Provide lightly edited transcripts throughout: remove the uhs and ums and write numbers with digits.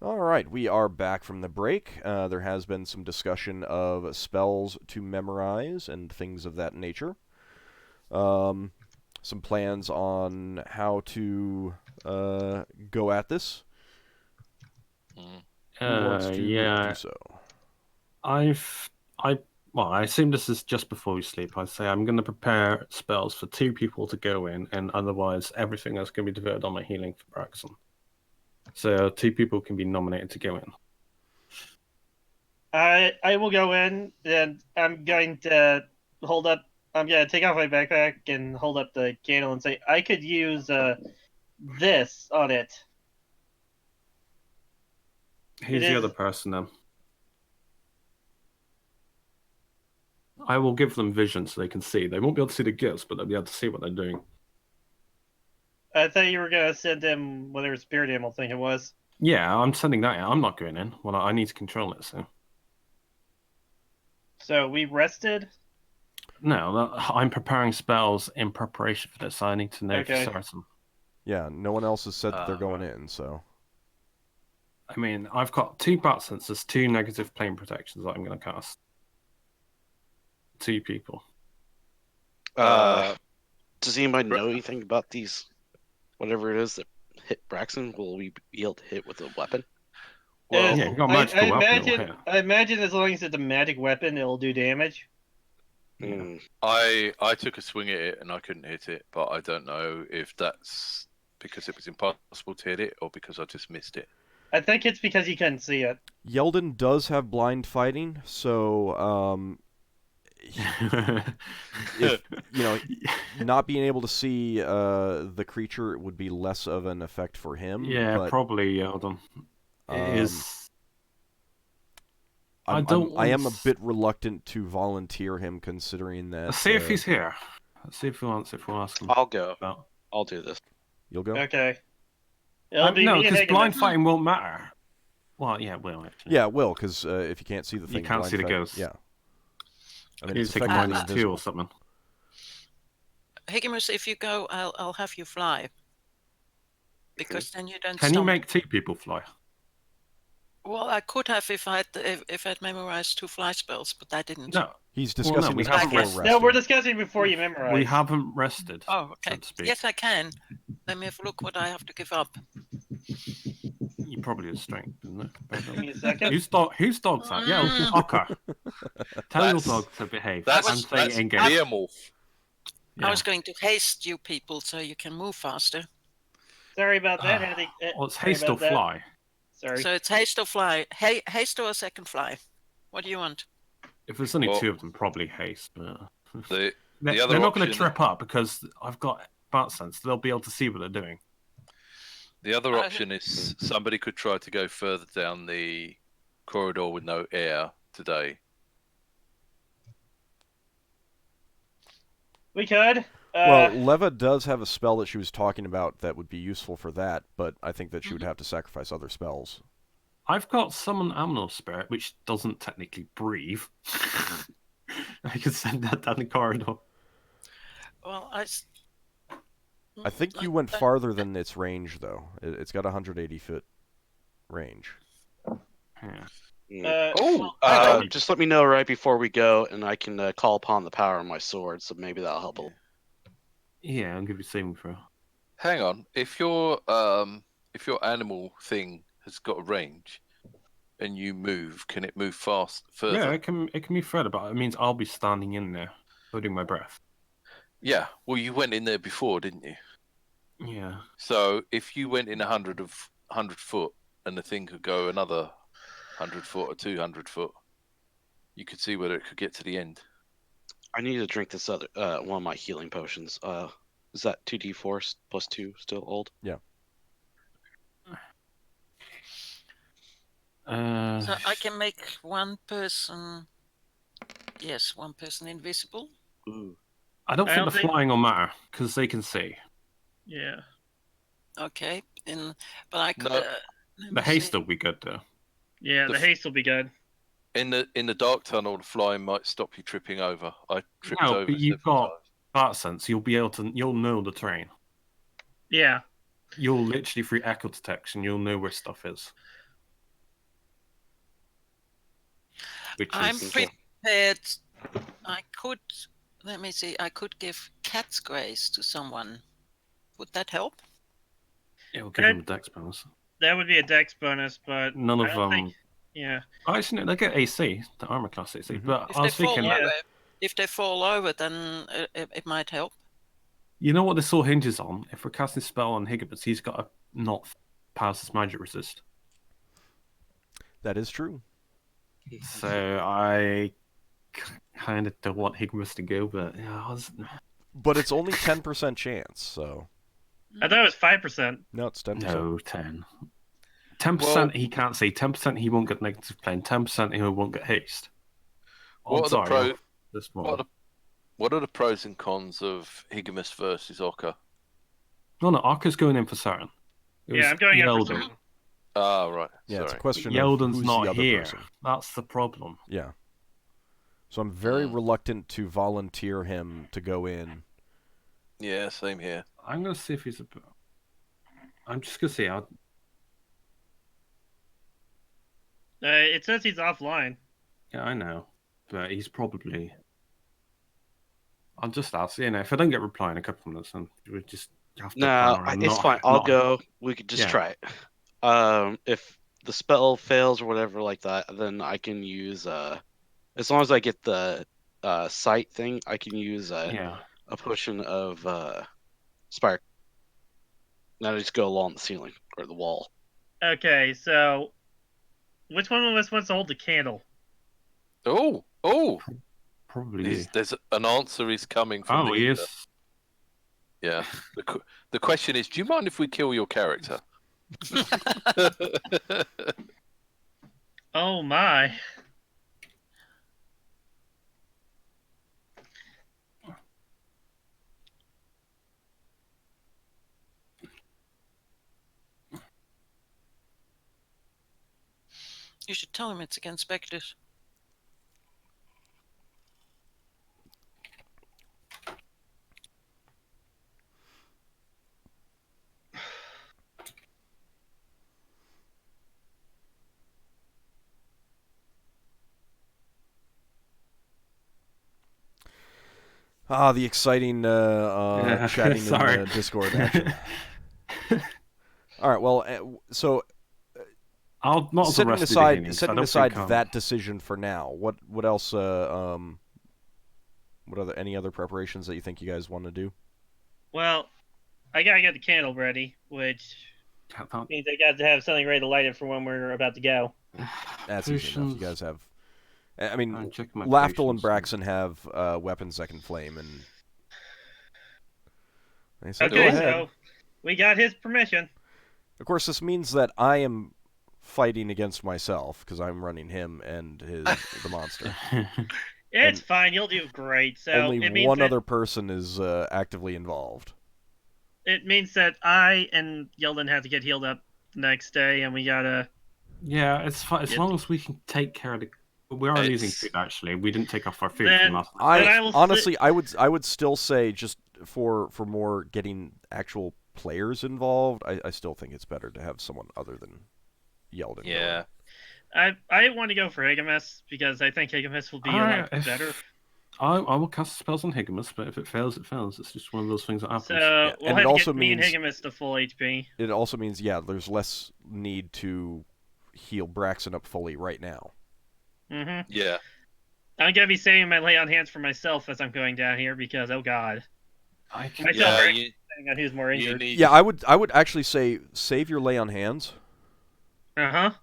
All right, we are back from the break. There has been some discussion of spells to memorize and things of that nature. Some plans on how to go at this. Who wants to do so? I assume this is just before we sleep. I say I'm going to prepare spells for 2 people to go in, and otherwise everything else can be diverted on my healing for Braxon. So 2 people can be nominated to go in. I will go in, and I'm going to hold up. I'm going to take off my backpack and hold up the candle and say, I could use this on it. Who's the other person then? I will give them vision so they can see. They won't be able to see the gifts, but they'll be able to see what they're doing. I thought you were going to send him whatever spirit animal thing it was. Yeah, I'm sending that out. I'm not going in. Well, I need to control it, so... So we rested? No, I'm preparing spells in preparation for this. I need to know for certain. Yeah, no one else has said that they're going in, so... I mean, I've got 2 bat sensors, 2 negative plane protections that I'm going to cast. 2 people. Does anybody know anything about these? Whatever it is that hit Braxon, will we be able to hit with a weapon? Well, yeah, you've got magical weapon. I imagine as long as it's a magic weapon, it'll do damage. Mm. I took a swing at it and I couldn't hit it, but I don't know if that's because it was impossible to hit it or because I just missed it. I think it's because you couldn't see it. Yeldan does have blind fighting, so if, not being able to see the creature would be less of an effect for him. Yeah, but, probably Yeldan. I am a bit reluctant to volunteer him, considering that. Let's see if he's here. Let's see if we'll ask him. I'll go. I'll do this. You'll go? Okay. No, because blind fighting won't matter. Well, yeah, it will, actually. Yeah, it will, because if you can't see the thing... You can't see the ghost. Yeah. I mean, it's take -2 or something. Higgimus, if you go, I'll have you fly. Because then you don't Can you make 2 people fly? Well, I could have if I'd memorized 2 fly spells, but I didn't. No. He's discussing this before resting. No, we're discussing before you memorize. We haven't rested. Oh, okay. So yes, I can. Let me have a look what I have to give up. You probably have strength, isn't it? Give me a second. Whose dog's that? Yeah, Ockar. Tell your dog to behave. That's Behemoth. I was going to haste you people so you can move faster. Sorry about that. Well, it's haste or fly. Sorry. So it's haste or fly. Haste or a second fly. What do you want? If there's only 2 of them, probably haste. But... they're not going to trip up because I've got bat sense. They'll be able to see what they're doing. The other option is somebody could try to go further down the corridor with no air today. We could. Well, Leva does have a spell that she was talking about that would be useful for that, but I think that she would have to sacrifice other spells. I've got Summon Aminal Spirit, which doesn't technically breathe. I could send that down the corridor. Well, I think you went farther than its range, though. It's got 180-foot range. Yeah. Just let me know right before we go, and I can call upon the power of my sword, so maybe that'll help. Yeah, I'll give you a saving throw. Hang on. If your animal thing has got a range and you move, can it move further? Yeah, it can move further, but it means I'll be standing in there, holding my breath. Yeah, well, you went in there before, didn't you? Yeah. So if you went in 100 foot and the thing could go another 100 foot or 200 foot, you could see whether it could get to the end. I need to drink this other one of my healing potions. Is that 2d4 plus 2 still old? Yeah. So I can make one person invisible. Ooh. I don't think the flying will matter because they can see. Yeah. Okay, but I could. The haste will be good though. Yeah, the haste will be good. In the dark tunnel, the flying might stop you tripping over. I tripped over. But you've got bat sense. You'll know the terrain. Yeah. You'll literally through echo detection. You'll know where stuff is. which I'm is prepared. I could. Let me see. I could give cat's grace to someone. Would that help? it'll give him a dex bonus. That would be a dex bonus, but None I of don't them. think. Yeah. Actually, no, they get AC, the armor class AC. Mhm. But If I they was fall thinking, over, if they fall over, then it might help. you know what this all hinges on? If we're casting a spell on Higgimus, he's got to not pass his magic resist. That is true. So I kind of don't want Higgimus to go, but yeah, But it's only 10% chance, so I thought it was 5%. no, it's 10%. no 10. 10% he can't see. 10% he won't get negative plane. 10% he won't get haste. What are the This What are the pros and cons of Higgimus versus Ockar? No, Ockar's going in for certain. Yeah, I'm going in for Yeldan. certain. Ah, right. Yeah, it's a Sorry. question of Yeldan's who's not the other here. person. That's the problem. Yeah. So I'm very reluctant to volunteer him to go in. Yeah, same here. I'm going to see if he's a... I'm just going to see. It says he's offline. Yeah, I know. But he's probably... I'll just ask. You know, if I don't get a reply in a couple of minutes, then we just have to... No, it's fine. I'll go. We could just try it. If the spell fails or whatever like that, then I can use... as long as I get the sight thing, I can use a potion of spark. Now I just go along the ceiling or the wall. Okay, so which one of us wants to hold the candle? Oh! Probably. There's an answer is coming from the he ether. is. Yeah. The question is, do you mind if we kill your character? Oh my. You should tell him it's against specters. Ah, the exciting chatting Sorry. in Discord action. All right, well, so I'll not setting the rest aside of the setting aside that decision for now, what else? What other any other preparations that you think you guys want to do? Well, I gotta get the candle ready, which means I got to have something ready to light it for when we're about to go. That's easy enough. You guys have. I mean, Lafdul and patience. Braxon have weapons that can flame, and they said, Okay, go ahead. so we got his permission. Of course, this means that I am fighting against myself because I'm running him and the monster. It's fine. You'll do great. So Only it means one that, other person is actively involved. It means that I and Yeldan have to get healed up the next day, and we gotta. Yeah, it's fine as long as we can take care of the. We are losing food. Actually, we didn't take off our food from last night. Honestly, I would still say just for more getting actual players involved, I still think it's better to have someone other than Yeldan. Yeah. I want to go for Higgimus because I think Higgimus will be a lot better. I will cast spells on Higgimus, but if it fails, it fails. It's just one of those things that happens. So we'll have to get me and Higgimus to full HP. It also means, there's less need to heal Braxon up fully right now. Mm-hmm. Yeah. I'm gonna be saving my lay on hands for myself as I'm going down here because oh god. Depending on who's more injured. Yeah, I would actually say save your lay on hands. Because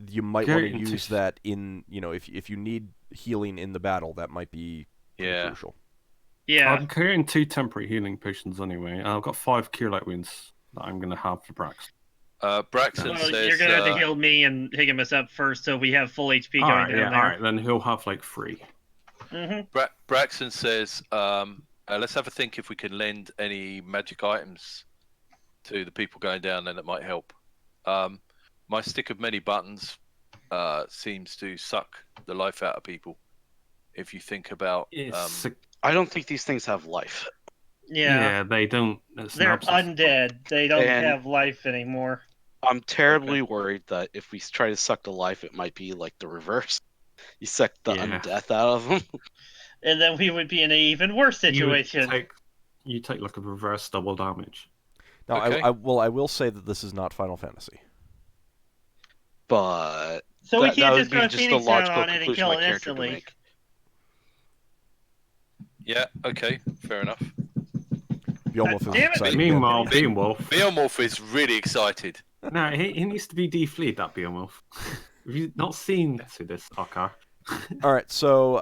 you might want to use that in if you need healing in the battle, that might be crucial. Yeah. I'm carrying 2 temporary healing potions anyway, and I've got 5 cure light wounds that I'm gonna have for Braxon. Braxon says you're gonna have to heal me and Higgimus up first, so we have full HP going down there. All right, then he'll have like 3. Mm-hmm. Braxon says, let's have a think if we can lend any magic items to the people going down there that might help. My stick of many buttons seems to suck the life out of people. If you think about, I don't think these things have life. Yeah, they don't. They're undead. They don't have life anymore. I'm terribly worried that if we try to suck the life, it might be like the reverse. You suck the undeath out of them. And then we would be in an even worse situation. You take like a reverse double damage. Now, Okay. I will say that this is not Final Fantasy. But So we that can't would just be go just a Phoenix down logical on it and conclusion kill my it character could instantly. make. Yeah. Okay. Fair enough. Beowulf is damn it. excited. Meanwhile, Be- Beowulf. Beowulf is really excited. No, he needs to be defleed, that Beowulf. Have you not seen this, Ockar? All right, so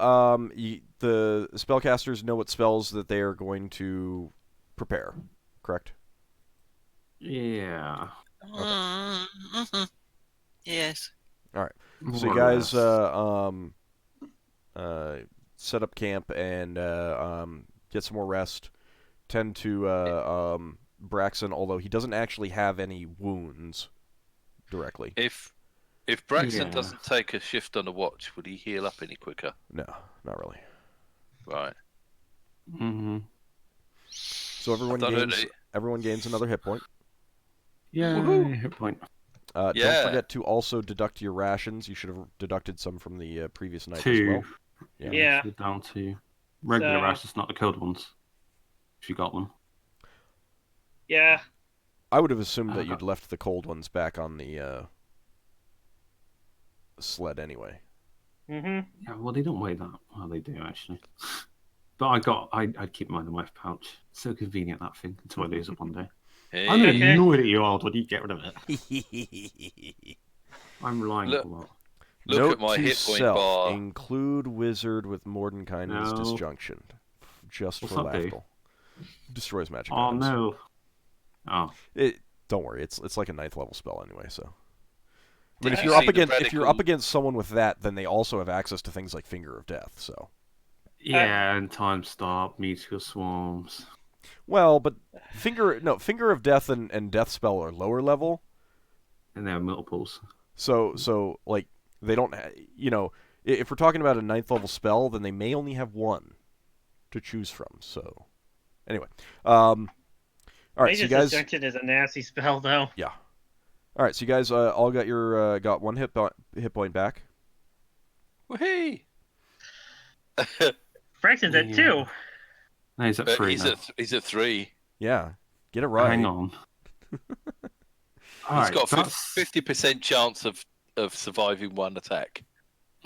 the spellcasters know what spells that they are going to prepare, correct? Yeah. Mm-hmm. Yes. All right. More So you or guys less. set up camp and get some more rest. Tend to Braxon, although he doesn't actually have any wounds directly. If Braxon Yeah. doesn't take a shift on the watch, would he heal up any quicker? No, not really. Right. Mm-hmm. So everyone Don't hurt gains it. another hit point. Yeah, Woohoo. hit point. Don't Yeah. forget to also deduct your rations. You should have deducted some from the previous night as 2. well. Yeah. So down to regular So- rations, not the cold ones. If you got them. Yeah. I would have assumed that you'd left the cold ones back on the sled anyway. Mm-hmm. Yeah, well, they don't weigh that. Well, they do, actually. But I'd keep mine in my pouch. So convenient, that thing, until I lose it one day. Hey. I'm Okay. annoyed at you, Old, when you get rid of it. I'm relying Look- on a lot. Look Note at my to hit point self, bar. include wizard with Mordenkainen's No. disjunction. Just What's for that do? Lafdul. Destroys magic Oh, items. no. Oh. Don't worry, it's like a 9th level spell anyway, so. I mean, Did if you you're up see the against if you're up radical- against someone with that, then they also have access to things like Finger of Death, so. Yeah, and time stop, meteor swarms. Well, but Finger of Death and Death Spell are lower level. And there are multiples. So like they don't if we're talking about a 9th level spell, then they may only have one to choose from. So anyway, all right, so you guys Disjunction is a nasty spell, though. yeah. All right, so you guys all got your got one hit point back. Whee! Braxton's at 2. No, he's at But 3 now. he's at 3. Yeah. Get it right. Hang on. He's got a that's... 50% chance of surviving one attack.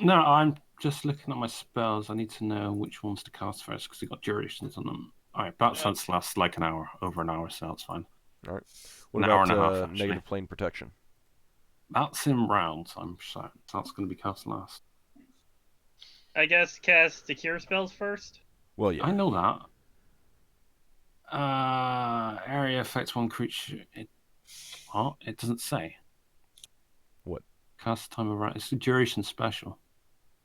No, I'm just looking at my spells. I need to know which ones to cast first because we've got durations on them. Alright, Bat Sense lasts like an hour, over an hour, so that's fine. All right. What An about hour and a half, actually. negative plane protection? That's in rounds, I'm certain. That's going to be cast last. I guess cast the cure spells first. Well, yeah. I know that. Area affects one creature. What? It doesn't say. What? Cast time of round. It's a duration special.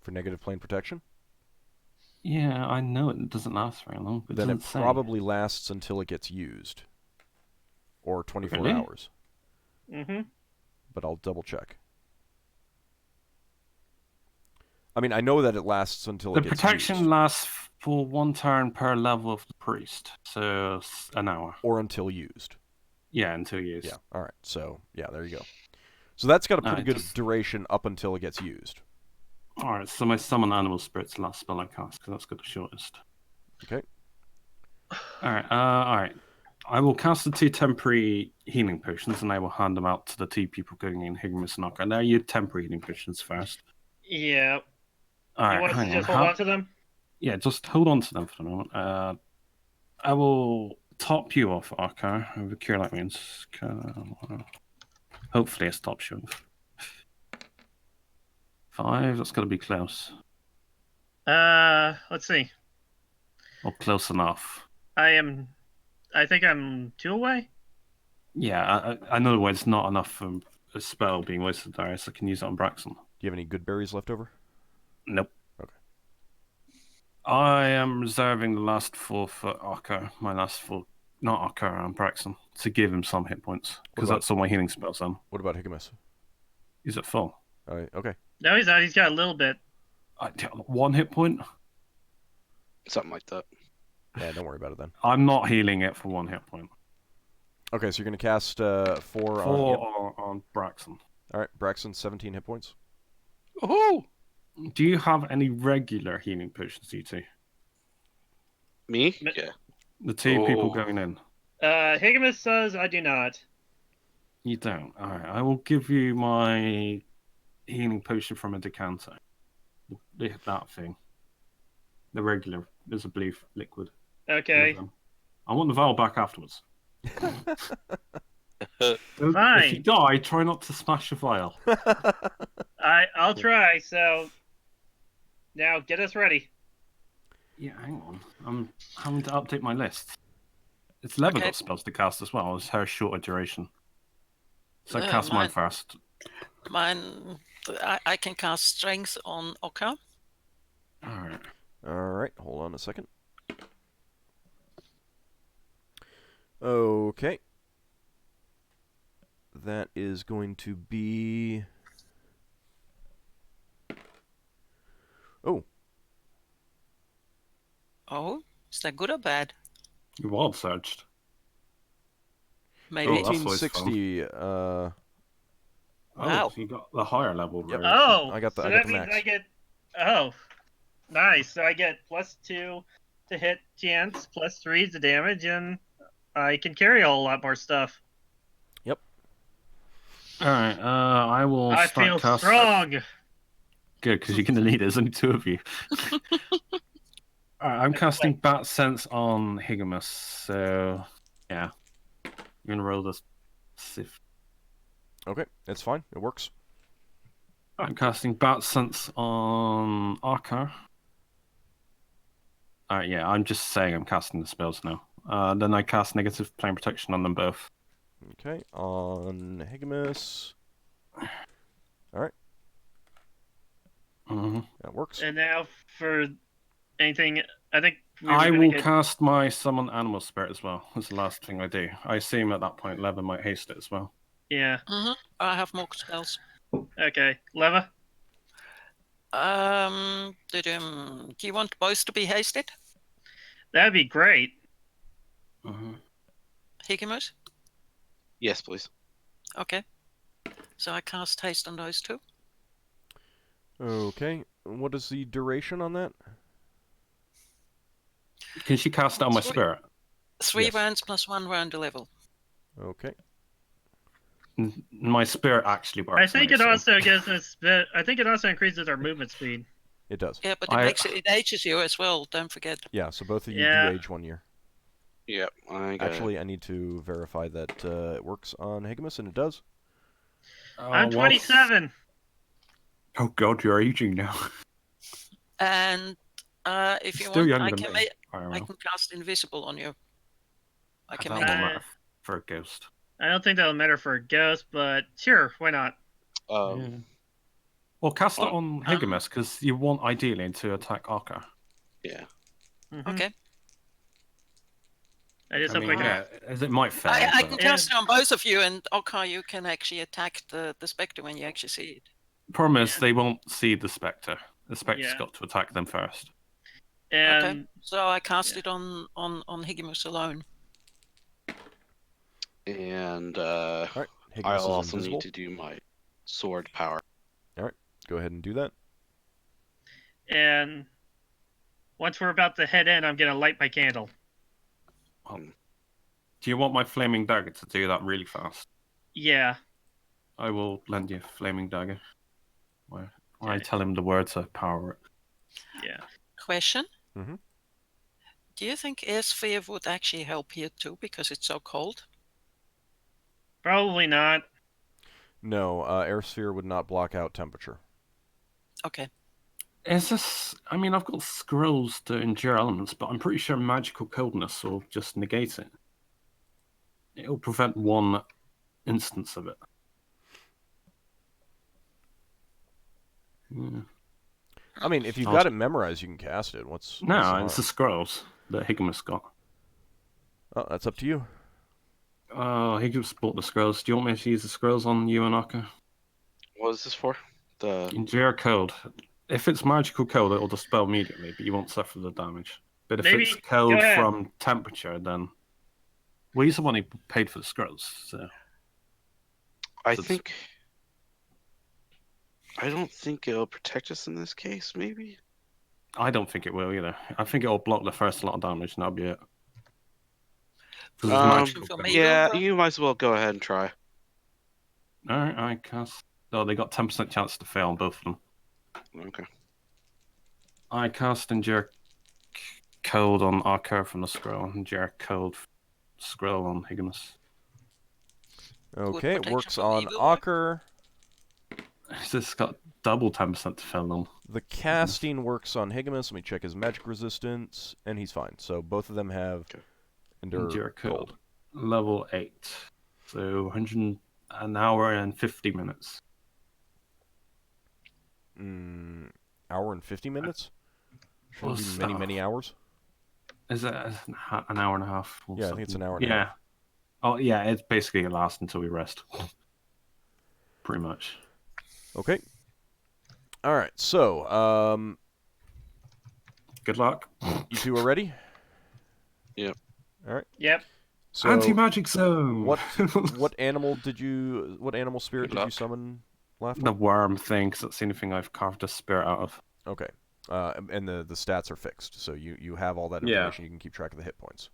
For negative plane protection? Yeah, I know it doesn't last very long, but Then it doesn't say. probably lasts until it gets used. Or 24 Really? hours. Mm-hmm. But I'll double check. I mean, I know that it lasts until The it gets protection used. lasts for 1 turn per level of the priest, so an hour. Or until used. Yeah, until used. Yeah, alright. So, yeah, there you go. So that's got a pretty Alright, good just- duration up until it gets used. Alright, so my summon animal spirits last spell I cast, because that's got the shortest. Okay. Alright. I will cast the 2 temporary healing potions, and I will hand them out to the 2 people going in, Higgimus and Ockar. Now you temporary healing potions first. Yeah. You Alright, want us hang to on. just hold on to them? Yeah, just hold on to them for the moment. I will top you off, Ockar, with a cure light means. Hopefully it stops you. 5, that's got to be close. Let's see. Or close enough. I think I'm 2 away. Yeah, in other words, not enough for a spell being wasted there, so I can use it on Braxon. Do you have any good berries left over? Nope. Okay. I am reserving the last 4 for Ockar. My last 4, not Ockar, Braxon, to give him some hit points. Because about- that's all my healing spells on. What about Higgimus? He's at full. Alright, okay. No, he's not. He's got a little bit. 1 hit point? Something like that. Yeah, don't worry about it then. I'm not healing it for 1 hit point. Okay, so you're going to cast 4 on... Yep. on Braxon. All right, Braxon, 17 hit points. Oh. Do you have any regular healing potions, you two? Me? Yeah. The 2 people going in. Higgimus says I do not. You don't. All right, I will give you my healing potion from a decanter. That thing. The regular. There's a blue liquid. Okay. I want the vial back afterwards. Fine. If you die, try not to smash a vial. I'll try. So now get us ready. Yeah, hang on. I'm having to update my list. It's Leather got spells to cast as well. It's her shorter duration. So cast mine first. Mine, I can cast Strength on Ockar. Alright. Alright, hold on a second. Okay. That is going to be... Oh. Oh, is that good or bad? You wild surged. Maybe. 1860. Wow. Oh, you got the higher level. Yep. Oh, I got the, so I that got the means max. I get. Oh, nice. So I get +2 to hit chance, +3 to damage, and I can carry a whole lot more stuff. Yep. Alright, I will I start feel casting. strong. Good, because you're going to need it. There's only 2 of you. Alright, I'm casting Bat Sense on Higgimus, so yeah. You're going to roll this sift. Okay, that's fine. It works. I'm casting Bat Sense on Ockar. Alright, yeah, I'm just saying I'm casting the spells now. Then I cast Negative Plane Protection on them both. Okay, on Higgimus. Alright. Mm-hmm. That works. And now for anything, I think I will cast my Summon Animal Spirit as well. That's the last thing I do. I assume at that point Leva might haste it as well. Yeah. I have more spells. Okay, Leva. Do you want both to be hasted? That'd be great. Higgimus? Yes, please. Okay. So I cast haste on those 2. Okay. What is the duration on that? Can she cast it on my spirit? 3 rounds plus 1 round a level. Okay. My spirit actually works. I think it also gives us. I think it also increases our movement speed. It does. Yeah, but it ages you as well. Don't forget. Yeah, so both of you do age 1 year. Yep, Actually, I need to verify that it works on Higgimus, and it does. I'm 27. Oh God, you're aging now. And if you Still want, younger than me. I can cast invisible on you. I can that make won't matter for a ghost. I don't think that'll matter for a ghost, but sure, why not? Well, cast it on Higgimus, because you want ideally to attack Ockar. Yeah. Okay. As it might fail. I can cast it on both of you, and Ockar, you can actually attack the spectre when you actually see it. Problem is, they won't see the spectre. The spectre's got to attack them first. Okay, so I cast it on Higgimus alone. And right. I'll also need to do my sword power. All right, go ahead and do that. And once we're about to head in, I'm gonna light my candle. Do you want my flaming dagger to do that really fast? Yeah. I will lend you a flaming dagger. I tell him the word to power it. Yeah. Question? Mm-hmm. Do you think air sphere would actually help here too, because it's so cold? Probably not. No, air sphere would not block out temperature. Okay. Is this... I mean, I've got scrolls to endure elements, but I'm pretty sure magical coldness will just negate it. It'll prevent one instance of it. Yeah. I mean, if you've got it memorized, you can cast it. No, it's the scrolls that Higgimus got. Oh, that's up to you. Higgimus bought the scrolls. Do you want me to use the scrolls on you and Ockar? What is this for? Endure cold. If it's magical cold, it'll dispel immediately, but you won't suffer the damage. But if it's cold from temperature, then Well, he's the one who paid for the scrolls, so... I don't think it'll protect us in this case, maybe? I don't think it will either. I think it'll block the first lot of damage, and that'll be it. Yeah, you might as well go ahead and try. Alright, I cast... Oh, they got 10% chance to fail on both of them. Okay. I cast Endure Cold on Ockar from the scroll, and Endure Cold scroll on Higgimus. Okay, it works on Ockar. It's just got double 10% to fail on. The casting works on Higgimus. Let me check his magic resistance, and he's fine. So both of them have Endure Cold. Level 8. So an hour and 50 minutes. Hour and 50 minutes? Should be many, many hours. Is it an hour and a half? Yeah, I think it's an hour and a half. Oh, yeah, it's basically it lasts until we rest. Pretty much. Okay. All right, so, good luck. You two are ready? Yep. All right. Yep. So, anti-magic zone. What animal spirit did you summon, Lafdul? The worm thing, because that's the only thing I've carved a spirit out of. Okay. And the stats are fixed, so you have all that information. You can keep track of the hit points.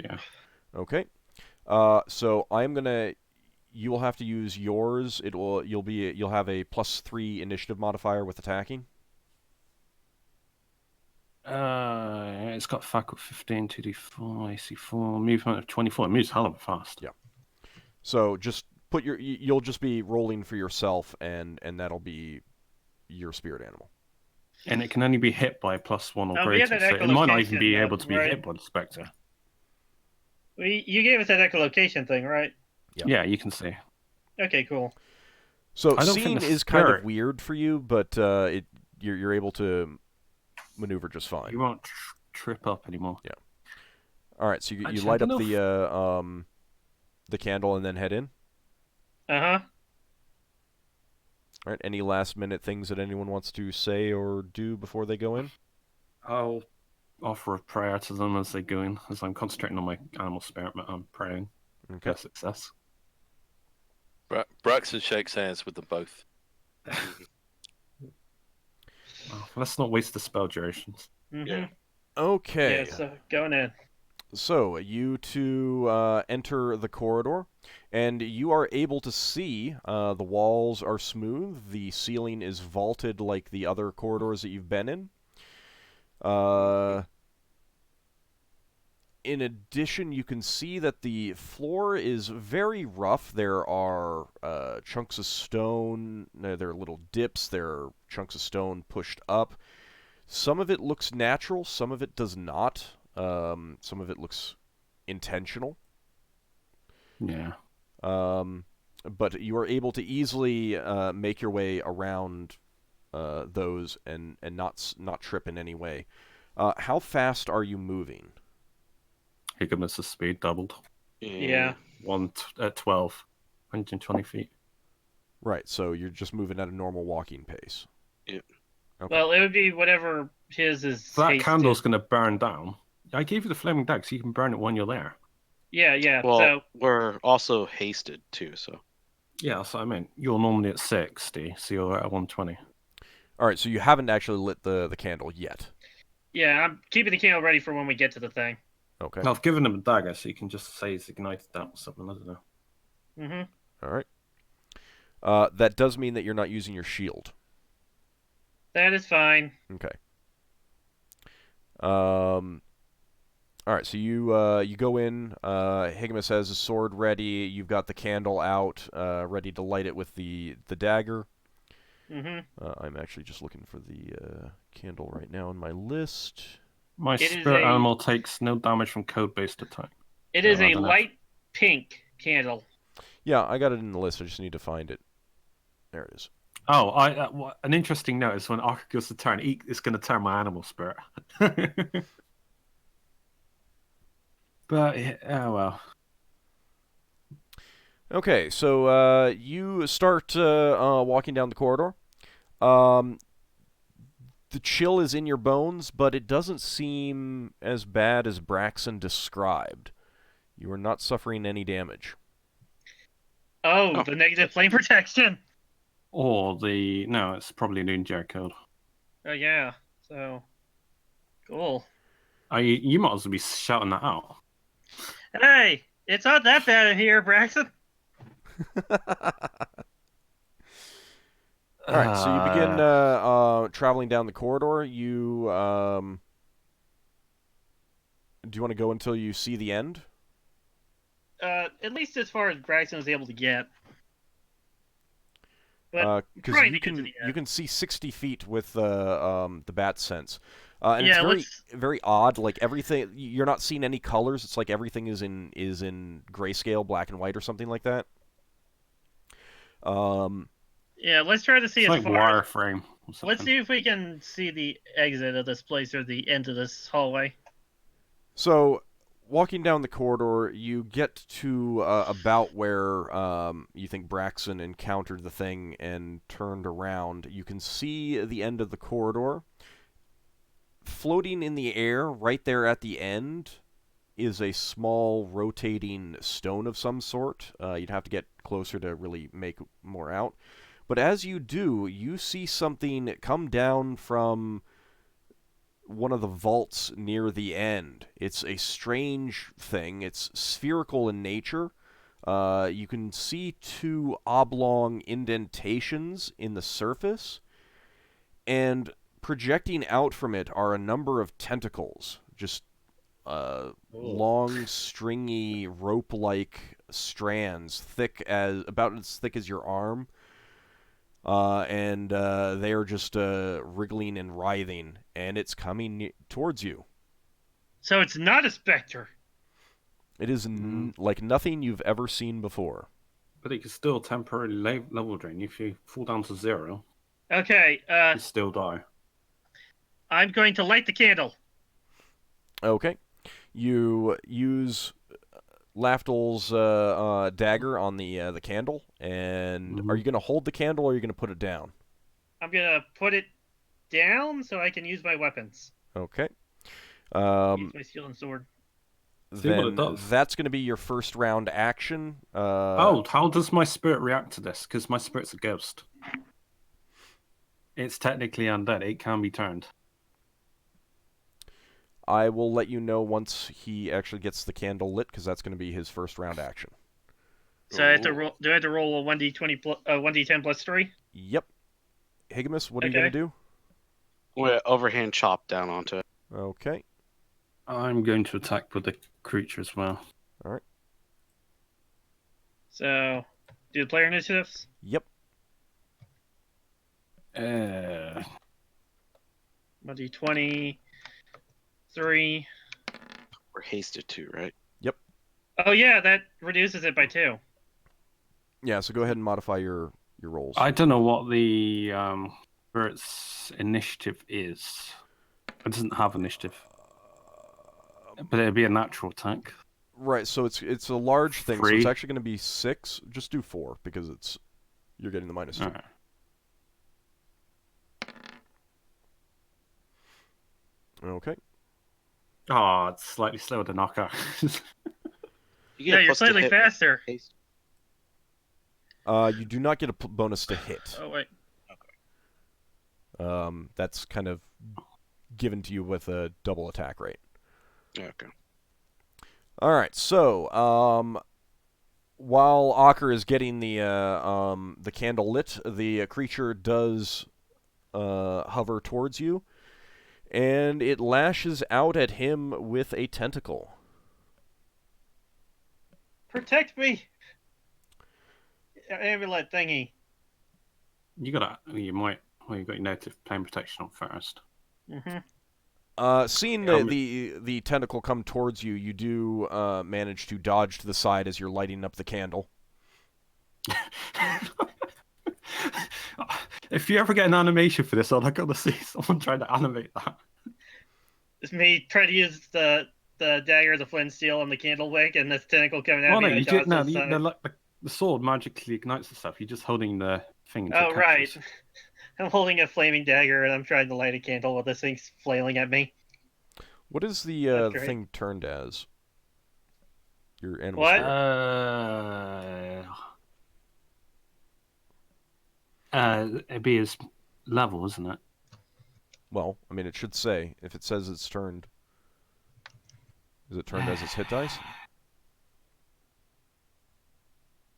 Yeah. Okay. So I'm gonna. You will have to use yours. You'll have a +3 initiative modifier with attacking. It's got faculty 15, 2d4, AC4, movement of 24. It moves hell of a fast. Yeah. So just put you'll just be rolling for yourself, and that'll be your spirit animal. And it can only be hit by +1 or greater, so it might not even be able to be hit by the Spectre. Well, you gave us that echolocation thing, right? Yeah, you can see. Okay, cool. So seeing is kind of weird for you, but you're able to maneuver just fine. You won't trip up anymore. Yeah. All right, so you light up the candle and then head in. Uh-huh. All right. Any last-minute things that anyone wants to say or do before they go in? I'll offer a prayer to them as they go in, as I'm concentrating on my animal spirit. I'm praying for success. Braxon shakes hands with them both. Well, let's not waste the spell durations. Yeah. Okay. Yeah, so going in. So you two enter the corridor, and you are able to see the walls are smooth. The ceiling is vaulted like the other corridors that you've been in. In addition, you can see that the floor is very rough. There are chunks of stone. There are little dips. There are chunks of stone pushed up. Some of it looks natural. Some of it does not. Some of it looks intentional. Yeah. But you are able to easily make your way around those and not trip in any way. How fast are you moving? Higgimus' speed doubled. Yeah. 12, 120 feet. Right, so you're just moving at a normal walking pace. Yeah. Okay. Well, it would be whatever his is. So that candle's going to burn down. I gave you the flaming dagger, so you can burn it when you're there. Yeah. Well, so we're also hasted too, so. Yeah, that's what I mean. You're normally at 60, so you're at 120. All right, so you haven't actually lit the candle yet. Yeah, I'm keeping the candle ready for when we get to the thing. Okay. I've given him a dagger, so you can just say he's ignited that or something. I don't know. Mm-hmm. All right. That does mean that you're not using your shield. That is fine. Okay. All right, so you go in. Higgimus has his sword ready. You've got the candle out, ready to light it with the dagger. Mm-hmm. I'm actually just looking for the candle right now in my list. My spirit animal takes no damage from code-based attack. It is a light pink candle. Yeah, I got it in the list. I just need to find it. There it is. Oh, an interesting note is when Ockar goes to turn, it's going to turn my animal spirit. But, oh well. Okay, so you start walking down the corridor. The chill is in your bones, but it doesn't seem as bad as Braxon described. You are not suffering any damage. Oh, the negative flame protection. Or no, it's probably an Unjar code. Oh yeah. So cool. You might as well be shouting that out. Hey, it's not that bad in here, Braxon. All right, so you begin traveling down the corridor. You do you want to go until you see the end? At least as far as Braxton is able to get. But Because you can see 60 feet with the bat sense, and yeah, it's very odd. Like everything, you're not seeing any colors. It's like everything is in grayscale, black and white, or something like that. Yeah, let's try to see it's as like far. wireframe. Let's see if we can see the exit of this place or the end of this hallway. So, walking down the corridor, you get to about where you think Braxon encountered the thing and turned around. You can see the end of the corridor. Floating in the air, right there at the end, is a small rotating stone of some sort. You'd have to get closer to really make more out. But as you do, you see something come down from one of the vaults near the end. It's a strange thing. It's spherical in nature. You can see 2 oblong indentations in the surface, and projecting out from it are a number of tentacles, just long, stringy, rope-like strands, about as thick as your arm. And they are just wriggling and writhing, and it's coming towards you. So it's not a specter. It is like nothing you've ever seen before. But it can still temporarily level drain. If you fall down to 0, Okay. you still die. I'm going to light the candle. Okay. You use Lafdul's dagger on the candle, and are you going to hold the candle or are you going to put it down? I'm going to put it down so I can use my weapons. Okay. Use my shield and sword. See what it does. That's going to be your first round action. How does my spirit react to this? Because my spirit's a ghost. It's technically undead. It can be turned. I will let you know once he actually gets the candle lit, because that's going to be his first round action. So I have to roll. Do I have to roll a 1d20 1d10 plus 3? Yep. Higgimus, what are you going to do? We'll overhand chop down onto it. Okay. I'm going to attack with the creature as well. All right. So, do the player initiatives? Yep. 1d20, 3. We're hasted too, right? Yep. Oh yeah, that reduces it by 2. Yeah, so go ahead and modify your rolls. I don't know what the spirit's initiative is. It doesn't have initiative. But it'd be a natural attack. Right, so it's a large thing, 3. so it's actually going to be 6. Just do 4, because you're getting the -2. Right. Okay. Oh, it's slightly slower than Ockar. Yeah, you're slightly faster. You do not get a bonus to hit. Oh, wait. That's kind of given to you with a double attack rate. Okay. All right, so while Ockar is getting the candle lit, the creature does hover towards you, and it lashes out at him with a tentacle. Protect me! Amulet thingy. You got your native plane protection on first. Mm-hmm. Seeing the tentacle come towards you, you do manage to dodge to the side as you're lighting up the candle. If you ever get an animation for this, I'd like to see someone trying to animate that. It's me trying to use the dagger, the flint steel, and the candle wick, and this tentacle coming at Oh, me. The sword magically ignites the stuff. You're just holding the thing. Oh, right. I'm holding a flaming dagger, and I'm trying to light a candle while this thing's flailing at me. What is the thing turned as? Your animal What? spirit. It'd be his level, isn't it? Well, I mean, it should say. If it says it's turned... Is it turned as its hit dice?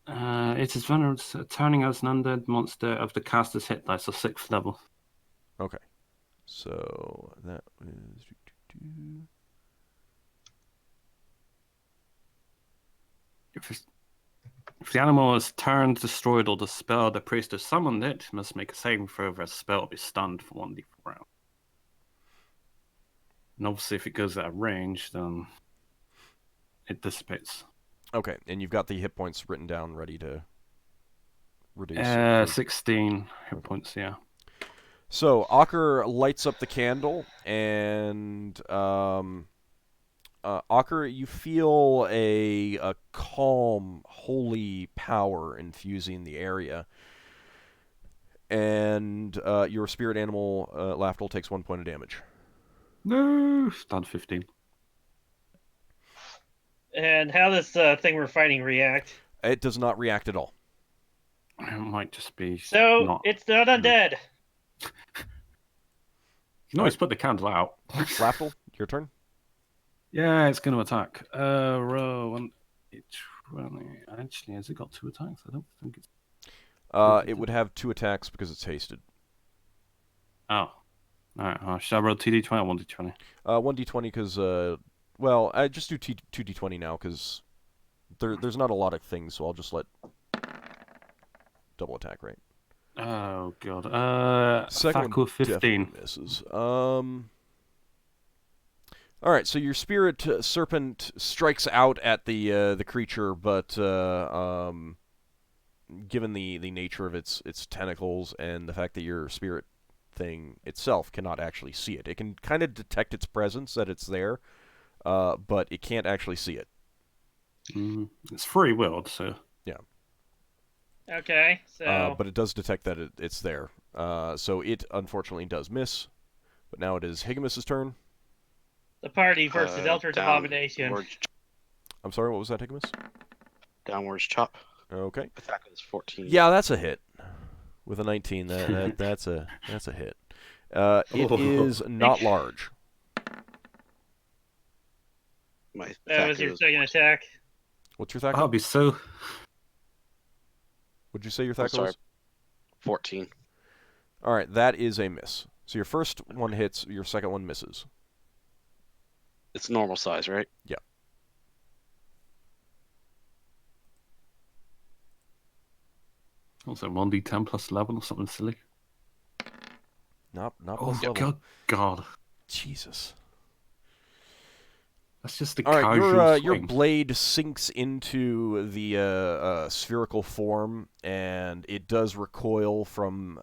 It is vulnerable, turning as an undead monster of the caster's hit dice, so 6th level. Okay. So, that is... If the animal is turned, destroyed, or dispelled, the priest who summoned it must make a saving throw for a spell be stunned for 1d4 round. And obviously, if it goes out of range, then it dissipates. Okay, and you've got the hit points written down, ready to reduce. 16 hit points, yeah. So, Ockar lights up the candle, and Ockar, you feel a calm, holy power infusing the area. And your spirit animal, Lafdul, takes 1 point of damage. No, down to 15. And how does thing we're fighting react? It does not react at all. It might just be. So it's not undead. You can always put the candle out. Lafdul, your turn. Yeah, it's going to attack. Row 1d20. Actually, has it got 2 attacks? I don't think it's. It would have 2 attacks because it's hasted. Oh. Alright, should I roll 2d20 or 1d20? 1d20 because, well, I just do 2d20 now because there's not a lot of things, so I'll just let double attack, right? Oh, God. Second attack with 15. Misses. Alright, so your spirit serpent strikes out at the creature, but given the nature of its tentacles and the fact that your spirit thing itself cannot actually see it. It can kind of detect its presence, that it's there, but it can't actually see it. It's free willed, so. Yeah. Okay, so. But it does detect that it's there. So it unfortunately does miss. But now it is Higgimus's turn. The party versus Eldritch Abomination. I'm sorry, what was that, Higgimus? Downwards chop. Okay. Attack is 14. Yeah, that's a hit. With a 19, that's a hit. It is not large. That was your second attack. What's your attack? I'll be so. What'd you say your attack was? 14. All right, that is a miss. So your first one hits, your second one misses. It's normal size, right? Yeah. What's that, 1d10 plus 11 or something silly? Not Oh, plus level. God. Jesus. That's just the All right, casual your blade sinks into the spherical form, and it does recoil from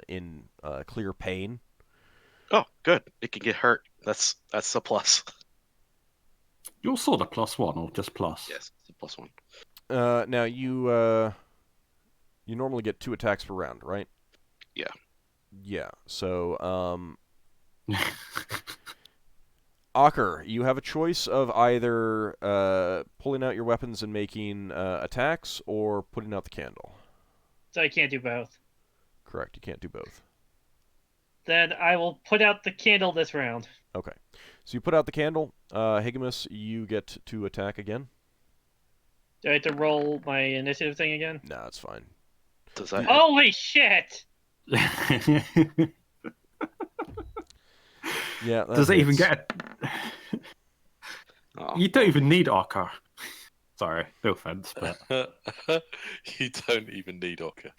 in clear pain. Oh, good. It can get hurt. That's a plus. You're sort of +1 or just plus? Yes, it's a +1. Now you normally get 2 attacks per round, right? Yeah. Yeah. So Ockar, you have a choice of either pulling out your weapons and making attacks, or putting out the candle. So I can't do both. Correct. You can't do both. Then I will put out the candle this round. Okay. So you put out the candle. Higgimus, you get to attack again. Do I have to roll my initiative thing again? No, it's fine. Does that? Holy shit! Yeah. Does it even get? Oh. You don't even need Ockar. Sorry, no offense, but You don't even need Ockar.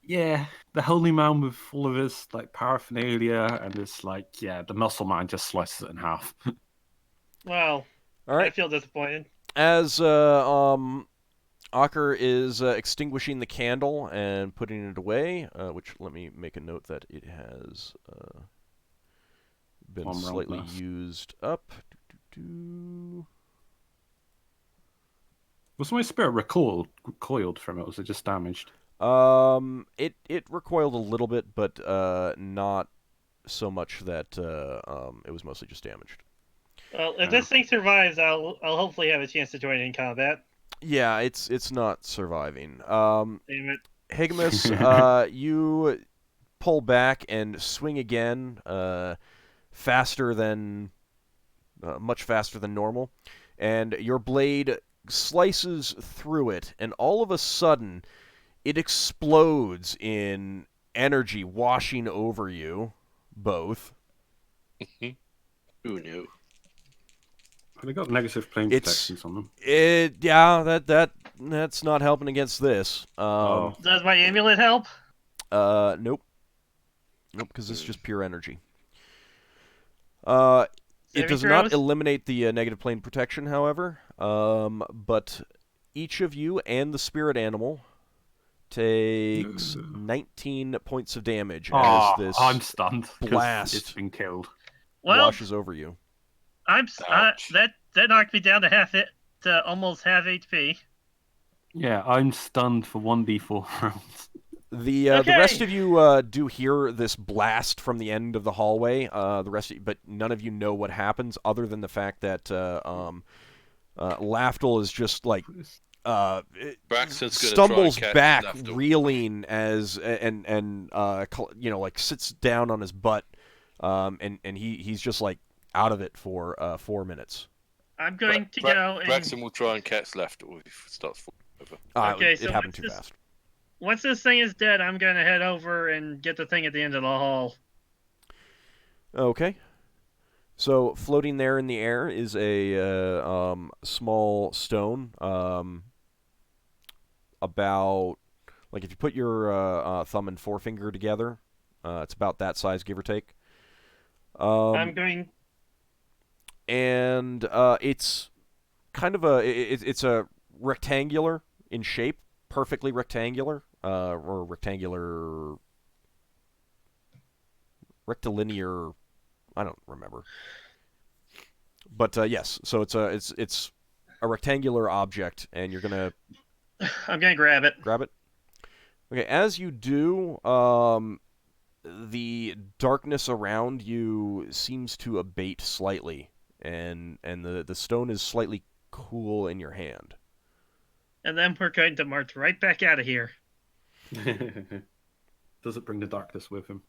yeah, the holy man with all of his like paraphernalia and this the muscle man just slices it in half. Well, All right. I feel disappointed. As Ockar is extinguishing the candle and putting it away, which let me make a note that it has been slightly used up. Was my spirit recoiled from it? Or was it just damaged? It recoiled a little bit, but not so much that it was mostly just damaged. Well, if this thing survives, I'll hopefully have a chance to join in combat. Yeah, it's not surviving. Damn it. Higgimus, you pull back and swing again, faster than, much faster than normal, and your blade slices through it, and all of a sudden, it explodes in energy washing over you, both. Who knew? They got negative plane protections on them. Yeah, that's not helping against this. Does my amulet help? Nope, because it's just pure energy. It Saving does not throws? eliminate the negative plane protection, however. But each of you and the spirit animal takes 19 points of damage as this I'm stunned. 'Cause blast It's been killed. Well, washes over you. Ouch. that knocked me down to almost half HP. Yeah, I'm stunned for 1d4 rounds. The Okay. rest of you do hear this blast from the end of the hallway. But none of you know what happens, other than the fact that Lafdul is just like Braxton's gonna stumbles try and catch back, Lafdul. reeling as like sits down on his butt, and he's just like out of it for 4 minutes. I'm going to go and Braxton will try and catch Lafdul if it starts falling over. Okay, it so happened what's too this- fast. once this thing is dead, I'm gonna head over and get the thing at the end of the hall. Okay. So floating there in the air is a small stone, about, like, if you put your thumb and forefinger together, it's about that size, give or take. I'm going. And it's kind of it's a rectangular in shape, perfectly rectangular, or rectilinear. I don't remember. But yes, so it's a rectangular object, and you're gonna I'm gonna grab it. grab it. Okay, as you do, the darkness around you seems to abate slightly, and the stone is slightly cool in your hand. And then we're going to march right back out of here. Does it bring the darkness with him?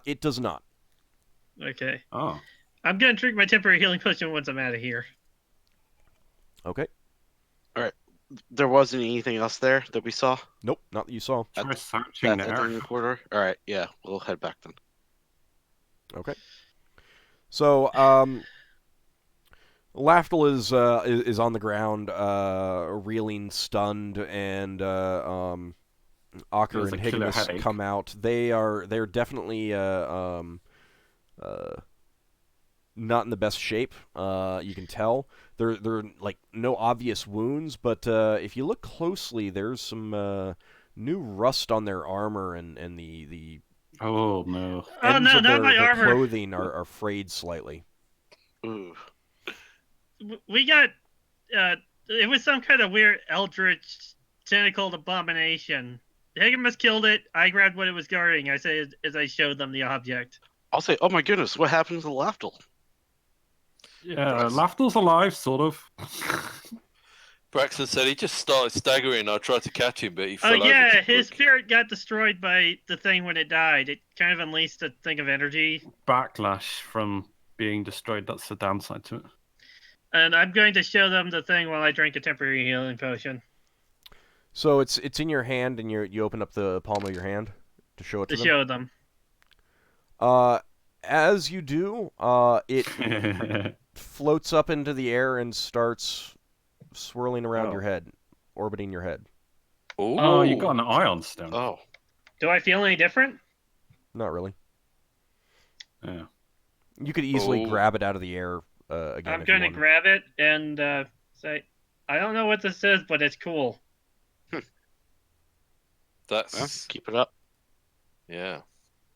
It does not. Okay. Oh. I'm gonna drink my temporary healing potion once I'm out of here. Okay. There wasn't anything else there that we saw? Nope, not that you saw. Try searching That's there. in the corridor? Alright, yeah, we'll head back then. Okay. So, Lafdul is on the ground, reeling, stunned, and Ockar Feels and a killer Higgimus headache. come out. They're definitely not in the best shape. You can tell they're like no obvious wounds, but if you look closely, there's some new rust on their armor, and the Oh no. Oh ends no, of not my their armor. clothing are frayed slightly. Ooh. We got. It was some kind of weird eldritch tentacled abomination. Higgimus killed it. I grabbed what it was guarding. I said as I showed them the object. I'll say, oh my goodness, what happened to the Lafdul? Yeah, Lafdul's alive, sort of. Braxton said he just started staggering. I tried to catch him, but he fell Oh over. yeah, too his quick. spirit got destroyed by the thing when it died. It kind of unleashed a thing of energy. Backlash from being destroyed. That's the downside to it. And I'm going to show them the thing while I drink a temporary healing potion So it's in your hand, and you open up the palm of your hand to show it to to them. show them. As you do, it floats up into the air and starts swirling around Oh. your head, orbiting your head. Ooh. Oh, you got an ion stone. Oh. Do I feel any different? Not really. Yeah. You could easily Oh. grab it out of the air again. I'm if you going to wanted. grab it and say, I don't know what this is, but it's cool. That's Well, keep it up. yeah.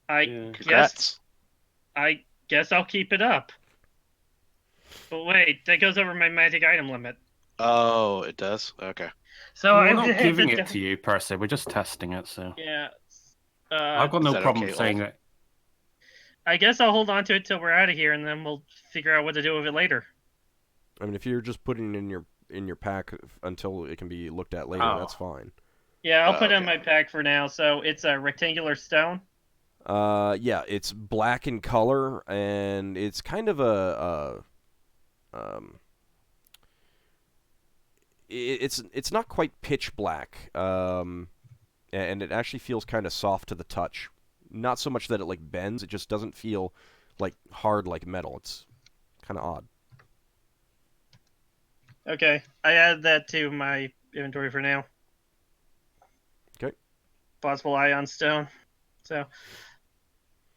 I Congrats. guess I'll keep it up. But wait, that goes over my magic item limit. Oh, it does? Okay. So We're I'm not gonna giving have it to you per se. We're just testing it. So Yeah. I've got Is no that problem okay, saying Ulf? it. I guess I'll hold on to it till we're out of here, and then we'll figure out what to do with it later. I mean, if you're just putting it in your pack until it can be looked at later, that's fine. Yeah, I'll put it in my pack for now. So it's a rectangular stone. Yeah, it's black in color, and it's kind of it's not quite pitch black, and it actually feels kind of soft to the touch. Not so much that it like bends; it just doesn't feel like hard like metal. It's kind of odd. Okay, I added that to my inventory for now. Okay. Possible ion stone. So,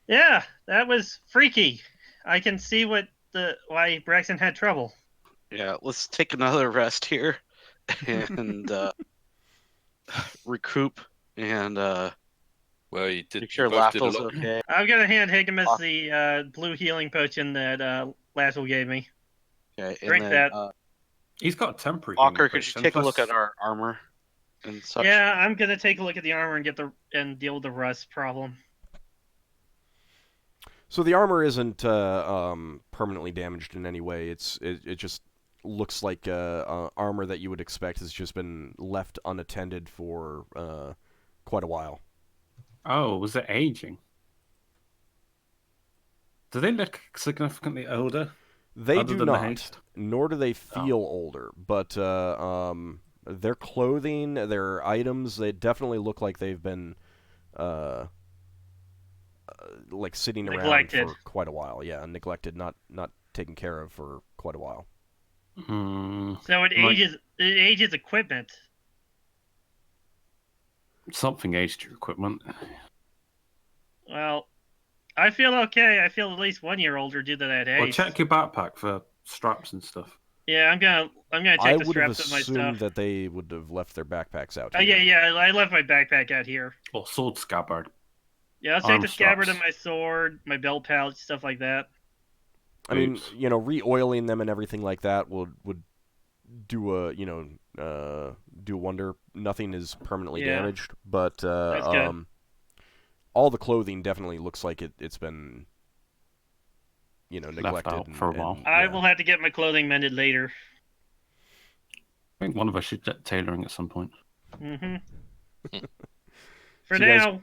yeah, that was freaky. I can see why Braxon had trouble. Yeah, let's take another rest here and recoup and well, you did. make sure You both did a Lafdul's lot. okay. I'm gonna hand Higgimus the blue healing potion that Lafdul gave me. Okay, and Drink then that. He's got a temporary. Ockar, could you take a look at our armor and such? Yeah, I'm gonna take a look at the armor and deal with the rust problem. So the armor isn't permanently damaged in any way. It just looks like armor that you would expect has just been left unattended for quite a while. Oh, was it aging? Do they look significantly older? They other do than the not, haste? nor do they feel older. But their clothing, their items, they definitely look like they've been like sitting Neglected. around for quite a while. Yeah, neglected, not taken care of for quite a while. So it ages equipment. Something aged your equipment. Well, I feel okay. I feel at least 1 year older due to that age. Well, check your backpack for straps and stuff. Yeah, I'm gonna check I the would have straps of my assumed stuff. that they would have left their backpacks out Oh here. yeah, I left my backpack out here. Or sword scabbard. Yeah, I'll check Arm the scabbard straps. of my sword, my belt pouch, stuff like that. I mean, Boots. re-oiling them and everything like that would do a do a wonder. Nothing is permanently Yeah. damaged, but That's good. all the clothing definitely looks like it's been neglected out for a while. and, I yeah. will have to get my clothing mended later. I think one of us should get tailoring at some point. Mm-hmm. For So you guys- now,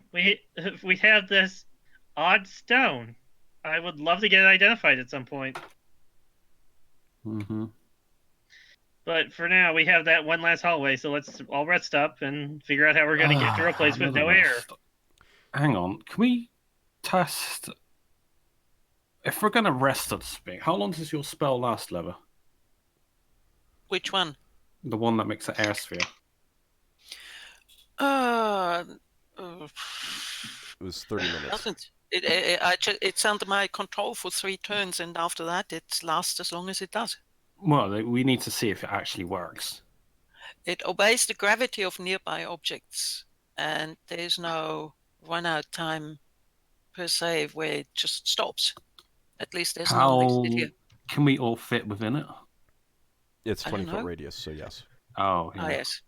we have this odd stone. I would love to get it identified at some point. Mm-hmm. But for now, we have that one last hallway, so let's all rest up and figure out how we're going to get through a place with no air. Hang on, can we test? If we're going to rest at speak, how long does your spell last, Lever? Which one? The one that makes an air sphere. It was 30 minutes. Doesn't it's under my control for 3 turns, and after that, it lasts as long as it does. Well, we need to see if it actually works. It obeys the gravity of nearby objects, and there's no run-out time per se where it just stops. At least there's no How listed here. can we all fit within it? It's I don't 20-foot know. radius, so yes. Oh, yeah. Ah, yes.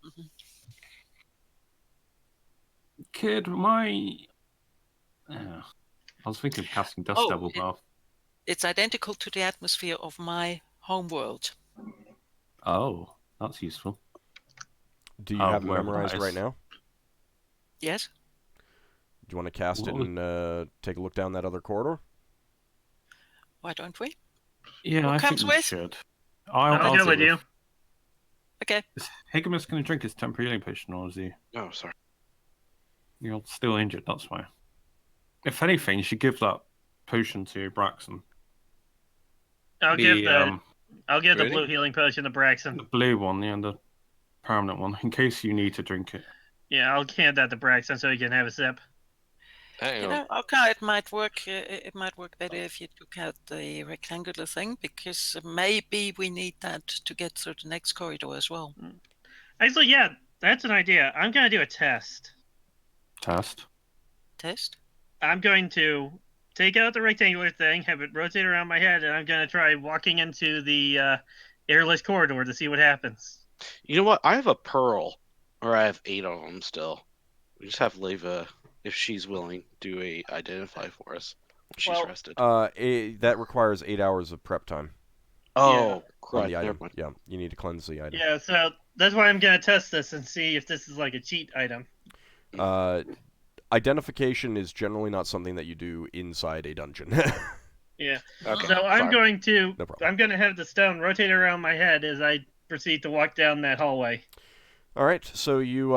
Kid, yeah. I was thinking of casting Dust Oh, Devil Bath. It's identical to the atmosphere of my homeworld. Oh, that's useful. Do you Oh, have it wherever that memorized is. right now? Yes? Do you want to cast it What and take a look down that other corridor? Why don't we? Yeah, Who I think comes we with? should. I'll go with you. Okay. Is Higgimus going to drink his temporary healing potion, or is he? Oh, sorry. You're still injured, that's why. If anything, you should give that potion to Braxon. I'll give the Really? blue healing potion to Braxon. The blue one, yeah, the permanent one, in case you need to drink it. Yeah, I'll hand that to Braxon so he can have a sip. Hang You on. know, okay, it might work. It might work better if you took out the rectangular thing, because maybe we need that to get through the next corridor as well. Actually, yeah, that's an idea. I'm going to do a test. Test. Test. I'm going to take out the rectangular thing, have it rotate around my head, and I'm going to try walking into the airless corridor to see what happens. You know what? I have a pearl, or I have 8 of them still. We just have Leva, if she's willing, do a identify for us. She's rested. That requires 8 hours of prep time Oh, on right. the Never item. mind. Yeah, you need to cleanse the item. Yeah, so that's why I'm gonna test this and see if this is like a cheat item. Identification is generally not something that you do inside a dungeon. Yeah. Okay, So I'm fine. going to No problem. I'm gonna have the stone rotate around my head as I proceed to walk down that hallway. All right, so you